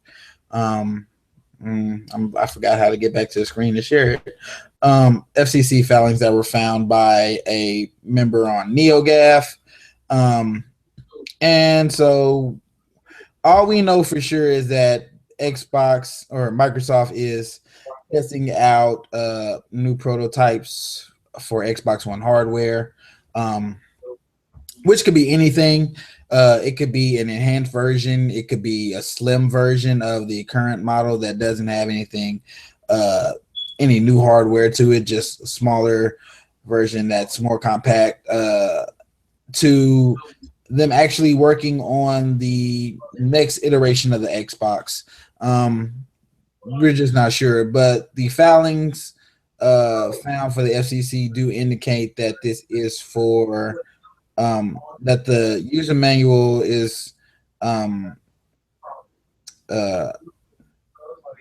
I forgot how to get back to the screen to share it. FCC filings that were found by a member on NeoGAF. And so all we know for sure is that Xbox or Microsoft is testing out new prototypes for Xbox One hardware, which could be anything. It could be an enhanced version. It could be a slim version of the current model that doesn't have anything, any new hardware to it, just a smaller version that's more compact, to them actually working on the next iteration of the Xbox. We're just not sure, but the filings found for the FCC do indicate that this is for that the user manual is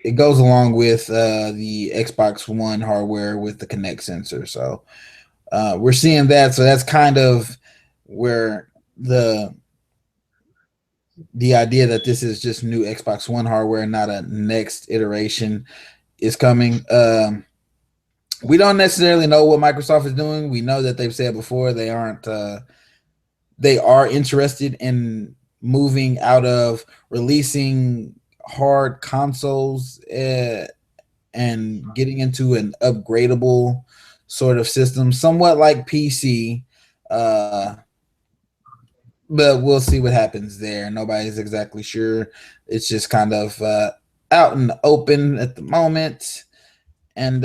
it goes along with the Xbox One hardware with the Kinect sensor. So we're seeing that. So that's kind of where the idea that this is just new Xbox One hardware, not a next iteration, is coming. We don't necessarily know what Microsoft is doing. We know that they've said before they aren't. They are interested in moving out of releasing hard consoles and getting into an upgradable sort of system, somewhat like PC. But we'll see what happens there. Nobody's exactly sure. It's just kind of out in the open at the moment. And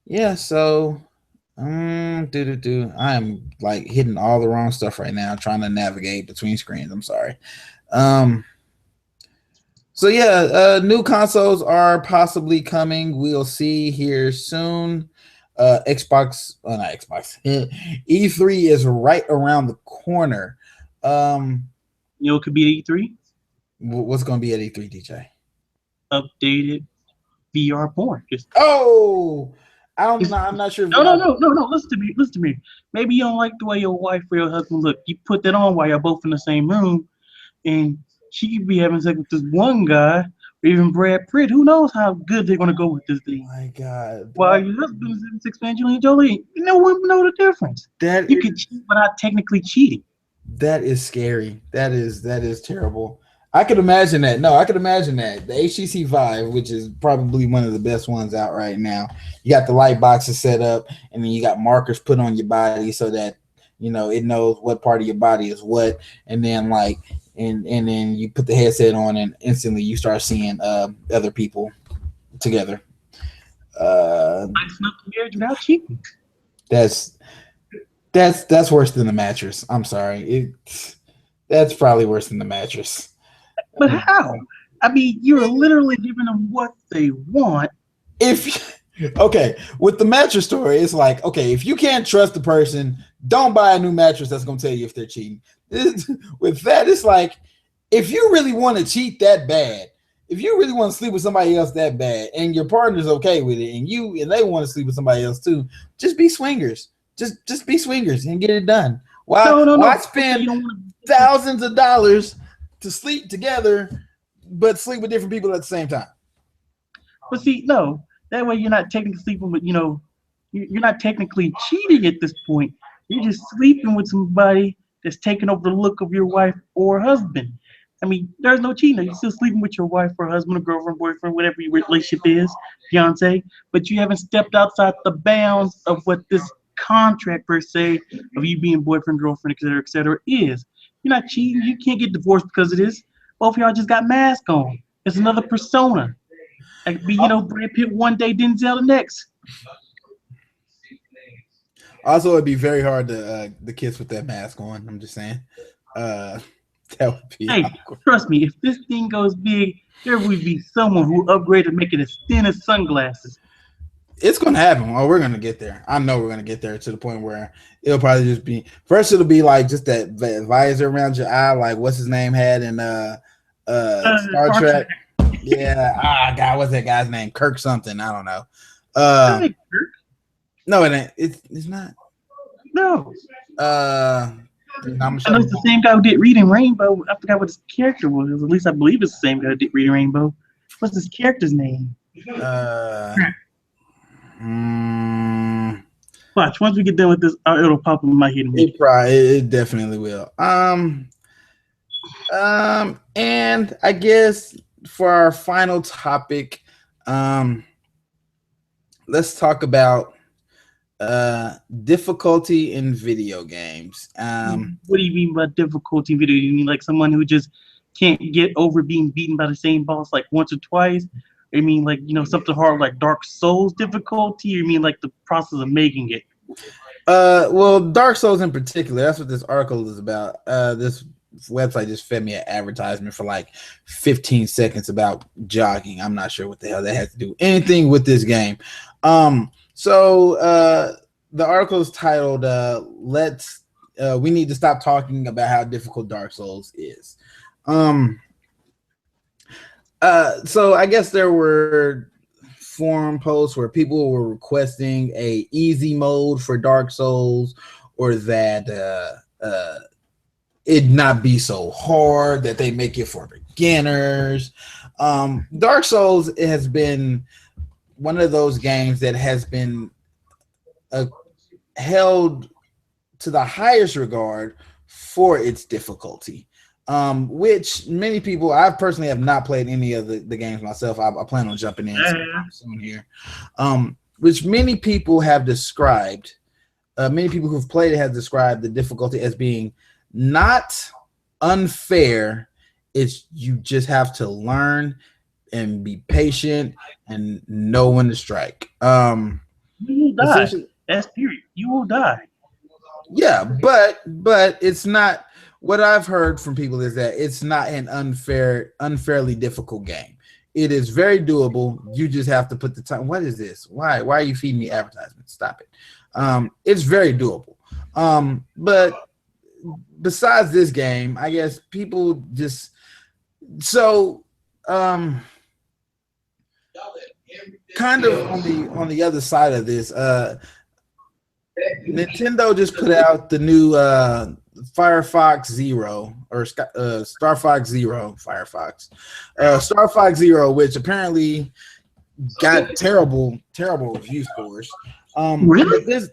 yeah, so I am like hitting all the wrong stuff right now, trying to navigate between screens. I'm sorry. So yeah, new consoles are possibly coming. We'll see here soon. Xbox, not Xbox. E3 is right around the corner. It could be at E3. What's going to be at E3, DJ? Updated VR porn. I'm not sure. No. Listen to me. Maybe you don't like the way your wife or your husband look. You put that on while you're both in the same room, and she could be having sex with this one guy, or even Brad Pitt. Who knows how good they're gonna go with this thing? Oh my God. While your husband is having sex with Angelina Jolie, no one would know the difference. You could cheat without technically cheating. That is scary. That is terrible. I could imagine that. No, I could imagine that. The HTC Vive, which is probably one of the best ones out right now, you got the light boxes set up, and then you got markers put on your body so that it knows what part of your body is what, and then and then you put the headset on, and instantly you start seeing other people together. I snuck the marriage without cheating. That's worse than the mattress. I'm sorry. That's probably worse than the mattress. But how? I mean, you're literally giving them what they want. With the mattress story, it's like, okay, if you can't trust the person, don't buy a new mattress that's going to tell you if they're cheating. With that, it's like, if you really want to cheat that bad, if you really want to sleep with somebody else that bad, and your partner's okay with it, and they want to sleep with somebody else too, just be swingers. Just be swingers and get it done. Why spend thousands of dollars to sleep together, but sleep with different people at the same time? But see, no, that way you're not technically sleeping with, you're not technically cheating at this point. You're just sleeping with somebody that's taking over the look of your wife or husband. I mean, there's no cheating. You're still sleeping with your wife or husband or girlfriend, boyfriend, whatever your relationship is, fiance, but you haven't stepped outside the bounds of what this contract per se of you being boyfriend, girlfriend, et cetera, is. You're not cheating. You can't get divorced because of this. Both of y'all just got masks on. It's another persona. It could be, Brad Pitt one day, Denzel the next. Also, it'd be very hard to kiss with that mask on. I'm just saying. That would be awkward. Trust me, if this thing goes big, there would be someone who upgraded to make it as thin as sunglasses. It's going to happen. Oh, we're going to get there. I know we're going to get there to the point where it'll probably just be first. It'll be like just that visor around your eye, like what's his name had in Star Trek. Yeah. God, what's that guy's name? Kirk something. I don't know. No, it ain't. It's not. No. I know it's the same guy who did Reading Rainbow. I forgot what his character was. At least I believe it's the same guy who did Reading Rainbow. What's his character's name? Watch, once we get done with this, it'll pop in my head. It definitely will. And I guess for our final topic, let's talk about difficulty in video games. What do you mean by difficulty in video? You mean like someone who just can't get over being beaten by the same boss like once or twice? Or you mean like, you know, something hard like Dark Souls difficulty? Or you mean like the process of making it? Well, Dark Souls in particular, that's what this article is about. This website just fed me an advertisement for like 15 seconds about jogging. I'm not sure what the hell that has to do anything with this game. So the article is titled we need to stop talking about how difficult Dark Souls is. So I guess there were forum posts where people were requesting a easy mode for Dark Souls, or that it not be so hard, that they make it for beginners. Dark Souls, it has been one of those games that has been held to the highest regard for its difficulty, which many people, I personally have not played any of the games myself. I plan on jumping in soon here, which many people have described, many people who've played it have described the difficulty as being not unfair. It's you just have to learn and be patient and know when to strike. You will die. That's period. You will die. Yeah, but it's not. What I've heard from people is that it's not an unfairly difficult game. It is very doable. You just have to put the time. What is this? Why are you feeding me advertisements? Stop it. It's very doable. But besides this game, I guess people just kind of on the other side of this, Nintendo just put out the new Firefox Zero, or Star Fox Zero Firefox. Star Fox Zero, which apparently got terrible review scores. Really?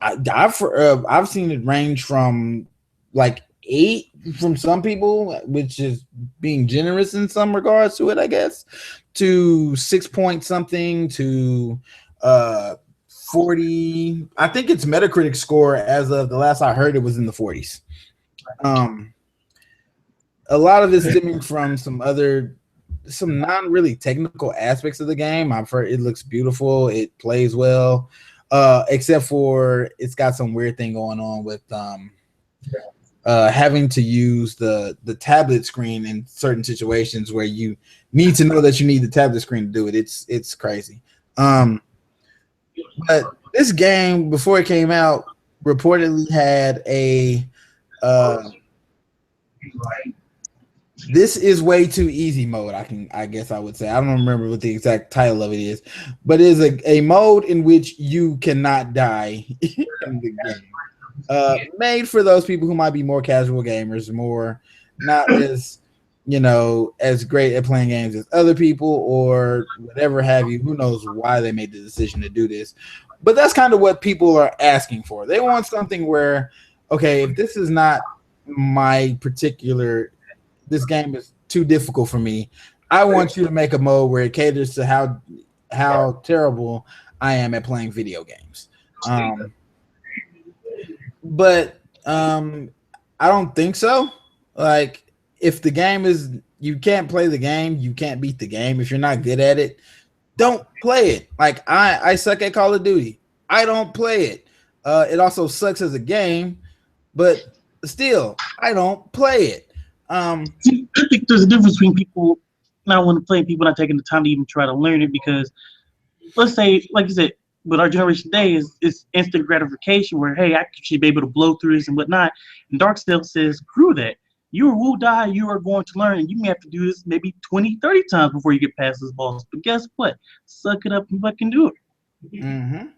I've seen it range from like 8 from some people, which is being generous in some regards to it, I guess, to 6 point something to 40. I think its Metacritic score as of the last I heard it was in the 40s. A lot of it stemming from some non really technical aspects of the game. I've heard it looks beautiful, it plays well, except for it's got some weird thing going on with having to use the tablet screen in certain situations where you need to know that you need the tablet screen to do it. It's crazy. But this game, before it came out, reportedly had a this is way too easy mode. I guess I would say. I don't remember what the exact title of it is, but it is a mode in which you cannot die in the game. Made for those people who might be more casual gamers, more not as as great at playing games as other people, or whatever have you. Who knows why they made the decision to do this? But that's kind of what people are asking for. They want something where, okay, if this is not my particular, this game is too difficult for me, I want you to make a mode where it caters to how terrible I am at playing video games. But I don't think so. Like, if the game is, you can't play the game, you can't beat the game. If you're not good at it, don't play it. Like, I suck at Call of Duty. I don't play it. It also sucks as a game, but still, I don't play it. See, I think there's a difference between people not wanting to play and people not taking the time to even try to learn it, because let's say, like you said, with our generation today is instant gratification where, hey, I should be able to blow through this and whatnot. And Dark Souls says, screw that. You will die, you are going to learn, and you may have to do this maybe 20, 30 times before you get past this boss. But guess what? Suck it up and fucking do it. Mm-hmm.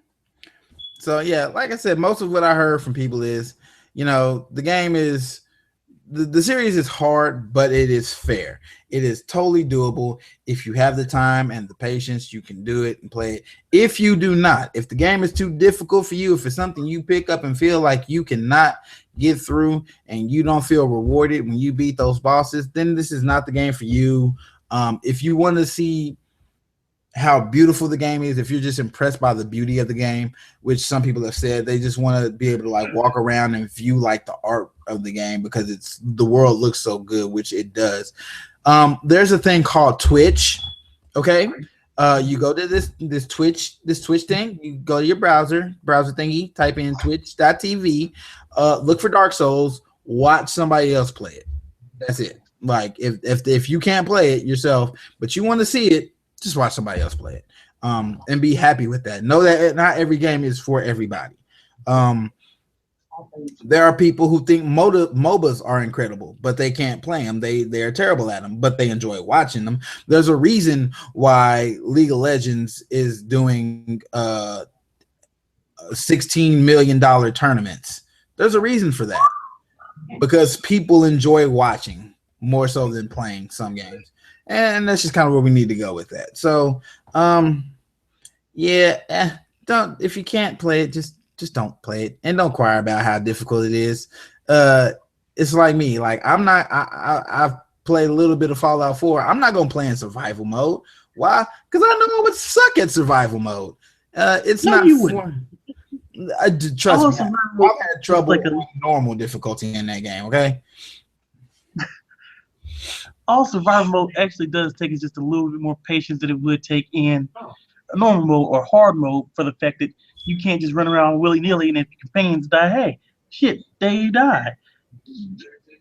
So, yeah, like I said, most of what I heard from people is, the game is the series is hard, but it is fair. It is totally doable. If you have the time and the patience, you can do it and play it. If you do not, if the game is too difficult for you, if it's something you pick up and feel like you cannot get through and you don't feel rewarded when you beat those bosses, then this is not the game for you. If you want to see how beautiful the game is, if you're just impressed by the beauty of the game, which some people have said they just want to be able to like walk around and view like the art of the game because the world looks so good, which it does. There's a thing called Twitch. Okay. You go to this Twitch thing, you go to your browser thingy, type in twitch.tv, look for Dark Souls, watch somebody else play it. That's it. Like if you can't play it yourself, but you want to see it, just watch somebody else play it, and be happy with that. Know that not every game is for everybody. There are people who think MOBAs are incredible, but they can't play them. They are terrible at them, but they enjoy watching them. There's a reason why League of Legends is doing $16 million tournaments. There's a reason for that, because people enjoy watching more so than playing some games. And that's just kind of where we need to go with that. So, don't, if you can't play it, just don't play it, and don't inquire about how difficult it is. It's like me. Like I've played a little bit of Fallout 4. I'm not gonna play in survival mode. Why? Because I know I would suck at survival mode. It's not. Trust me. I've had trouble with normal difficulty in that game. Okay. All survival mode actually does take is just a little bit more patience than it would take in a normal mode or hard mode, for the fact that you can't just run around willy-nilly, and if your companions die, hey, shit, they die.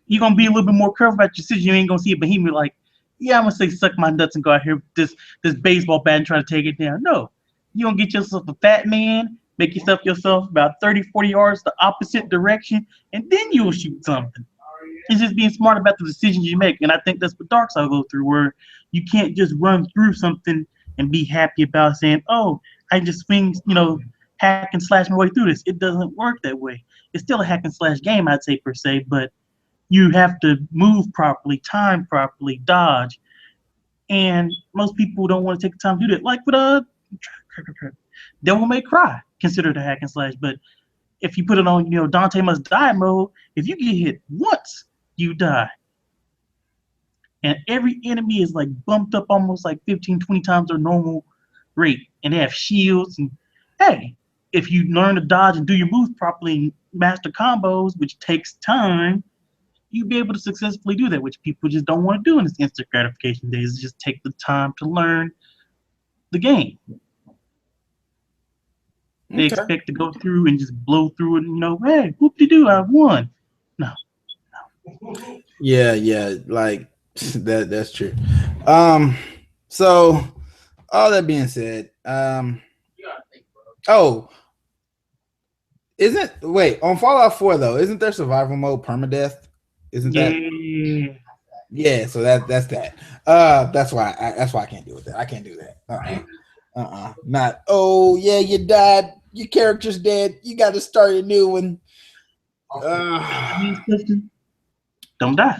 You're going to be a little bit more careful about your decision. You ain't going to see a behemoth like, yeah, I'm going to say suck my nuts and go out here with this baseball bat and try to take it down. No. You're going to get yourself a fat man, make yourself about 30, 40 yards the opposite direction, and then you'll shoot something. It's just being smart about the decisions you make. And I think that's what Dark Souls go through, where you can't just run through something and be happy about saying, oh, I just swing, hack and slash my way through this. It doesn't work that way. It's still a hack and slash game, I'd say, per se, but you have to move properly, time properly, dodge. And most people don't want to take the time to do that. Like with Devil May Cry, considered a hack and slash, but if you put it on, Dante Must Die mode, if you get hit once, you die. And every enemy is like bumped up almost like 15, 20 times their normal rate. And they have shields. And hey, if you learn to dodge and do your moves properly and master combos, which takes time, you'll be able to successfully do that, which people just don't want to do in this instant gratification days. Just take the time to learn the game. They expect to go through and just blow through it and, hey, whoop-de-doo, I won. No. Yeah, like that's true. So all that being said, on Fallout 4 though, isn't there survival mode permadeath? Isn't that? Yeah, so that's that. That's why I can't deal with that. I can't do that. Not, oh yeah, you died, your character's dead, you got to start a new one. Don't die.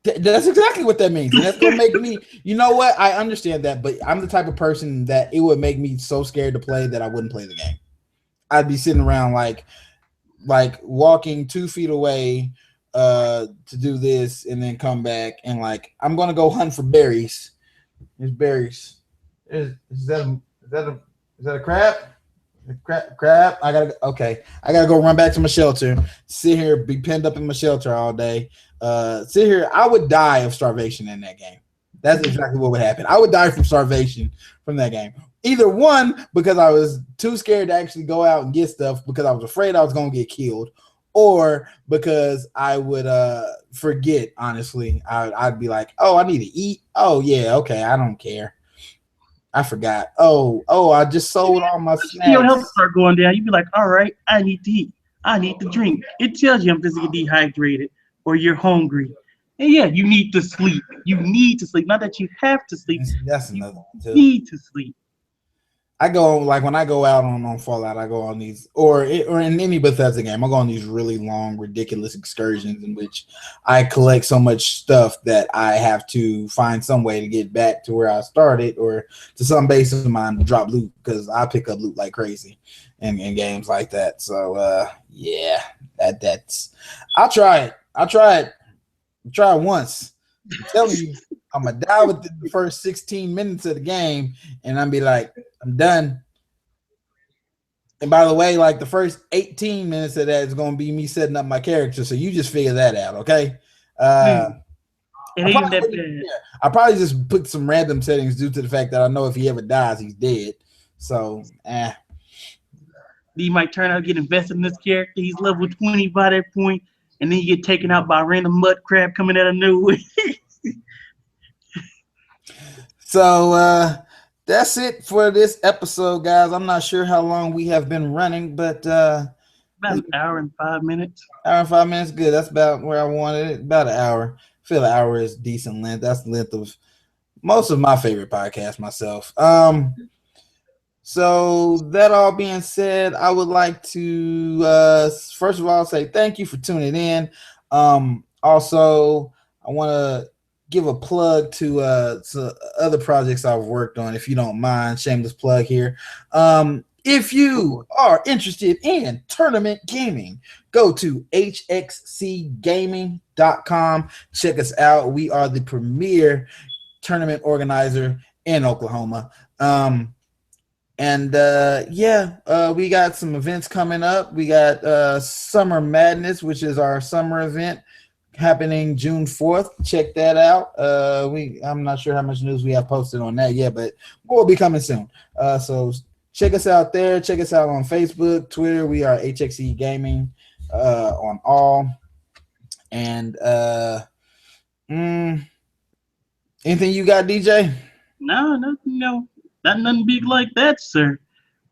That's exactly what that means. And that's gonna make me, I understand that, but I'm the type of person that it would make me so scared to play that I wouldn't play the game. I'd be sitting around like walking 2 feet away to do this and then come back and like I'm gonna go hunt for berries. There's berries. Is that a crab? Crab. I gotta go run back to my shelter. Sit here, be pinned up in my shelter all day. Sit here. I would die of starvation in that game. That's exactly what would happen. I would die from starvation from that game. Either one, because I was too scared to actually go out and get stuff because I was afraid I was gonna get killed, or because I would forget. Honestly, I'd be like, oh, I need to eat. Oh yeah, okay, I don't care. I forgot. Oh, I just sold all my snacks. Your health start going down. You'd be like, all right, I need to eat. I need to drink. It tells you I'm physically dehydrated or you're hungry. And yeah, you need to sleep. You need to sleep. Not that you have to sleep. That's another one too. You need to sleep. I go like when I go out on Fallout, I go on these or in any Bethesda game, I go on these really long, ridiculous excursions in which I collect so much stuff that I have to find some way to get back to where I started or to some base of mine to drop loot because I pick up loot like crazy in games like that. So yeah, that's I'll try it. I'll try it. Try it once. I'm telling you, I'm gonna die within the first 16 minutes of the game, and I'm be like, I'm done. And by the way, like the first 18 minutes of that is gonna be me setting up my character. So you just figure that out, okay? It ain't that bad. I probably just put some random settings due to the fact that I know if he ever dies, he's dead. So He might turn out to get invested in this character. He's level 20 by that point, and then you get taken out by a random mud crab coming out of nowhere. So that's it for this episode, guys. I'm not sure how long we have been running, but about an hour and 5 minutes. Hour and 5 minutes, good. That's about where I wanted it. About an hour. I feel an hour is decent length. That's the length of most of my favorite podcasts myself. So that all being said, I would like to first of all say thank you for tuning in. Also, I want to give a plug to other projects I've worked on, if you don't mind. Shameless plug here. If you are interested in tournament gaming, go to hxcgaming.com. Check us out. We are the premier tournament organizer in Oklahoma. We got some events coming up. We got Summer Madness, which is our summer event happening June 4th. Check that out. I'm not sure how much news we have posted on that yet, but more will be coming soon. So check us out there. Check us out on Facebook, Twitter. We are HXE Gaming on all. And anything you got, DJ? No, not nothing big like that, sir.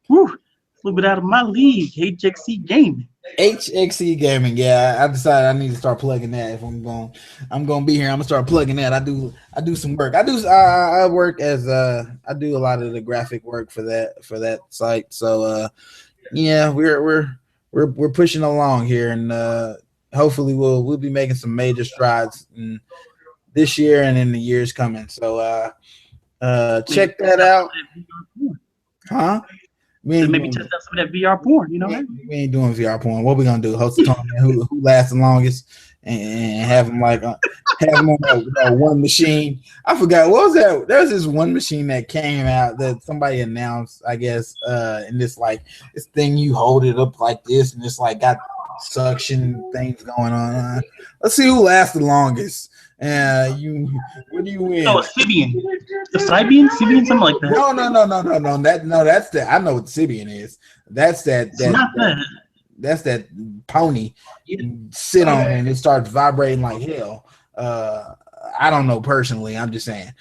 Whew, a little bit out of my league. HXE Gaming. HXE Gaming, yeah. I decided I need to start plugging that. If I'm gonna be here, I'm gonna start plugging that. I do some work. I work as I do a lot of the graphic work for that site. So yeah, we're pushing along here, and hopefully we'll be making some major strides in this year and in the years coming. So check that out. Huh? Maybe test out some of that VR porn, you know? We ain't doing VR porn. What we gonna do? Host a tournament who lasts the longest and have them have them on that one machine. I forgot what was that. There's this one machine that came out that somebody announced, I guess, and this thing you hold it up like this and it's like got suction things going on. Let's see who lasts the longest. What do you win? Oh, a Sibian. The Sibian, something like that. No. That's that. I know what Sibian is. That's that. That's that pony. You sit on it and it starts vibrating like hell. I don't know personally. I'm just saying.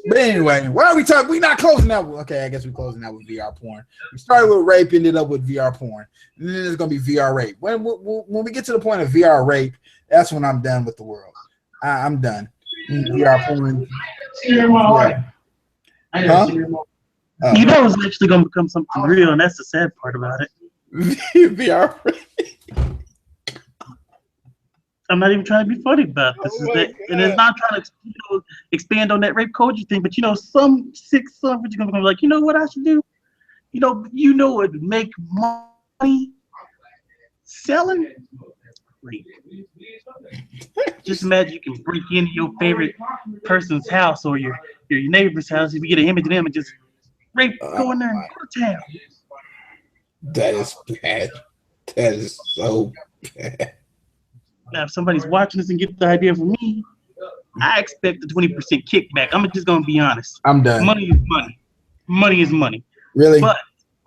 But anyway, what are we talking? We're not closing out. Okay, I guess we're closing out with VR porn. We started with rape, ended up with VR porn, and then there's gonna be VR rape. When we get to the point of VR rape, that's when I'm done with the world. I'm done. VR porn. Huh? You know it's actually gonna become something real, and that's the sad part about it. VR rape. I'm not even trying to be funny about this. And it's not trying to expand on that rape culture thing, but some sick son of a gonna be like, you know what I should do? You know what would make money selling? Rape. Just imagine you can break into your favorite person's house or your neighbor's house if you get an image of them and just rape, go in there and go to town. That is bad. That is so bad. Now, if somebody's watching this and get the idea from me, I expect a 20% kickback. I'm just gonna be honest. I'm done. Money is money. Money is money. Really? But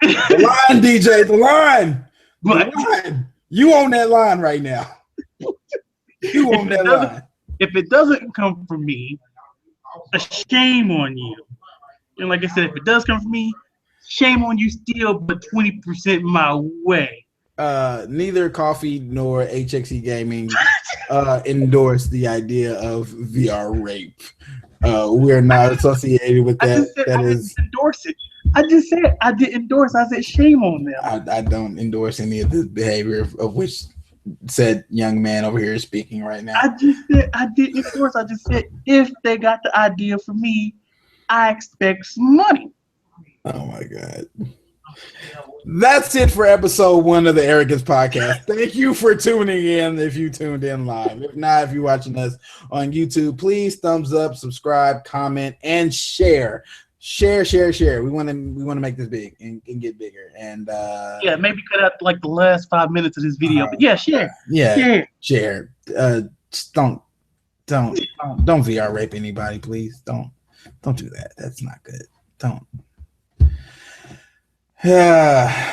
the line, DJ, the line. The line. You own that line right now. You own that line. If it doesn't come from me, a shame on you. And like I said, if it does come from me, shame on you still, but 20% my way. Neither Coffee nor HXE Gaming endorse the idea of VR rape. We're not associated with that. I didn't endorse it. I just said I didn't endorse. I said shame on them. I don't endorse any of this behavior of which said young man over here is speaking right now. I just said I didn't endorse. I just said if they got the idea for me, I expect some money. Oh my God. That's it for episode 1 of the Arrogance Podcast. Thank you for tuning in if you tuned in live. If not, if you're watching us on YouTube, please thumbs up, subscribe, comment, and share. Share. We want to make this big and get bigger. And yeah, maybe cut out like the last 5 minutes of this video. But yeah, share. Share. Just don't VR rape anybody, please. Don't do that. That's not good. Don't. Yeah.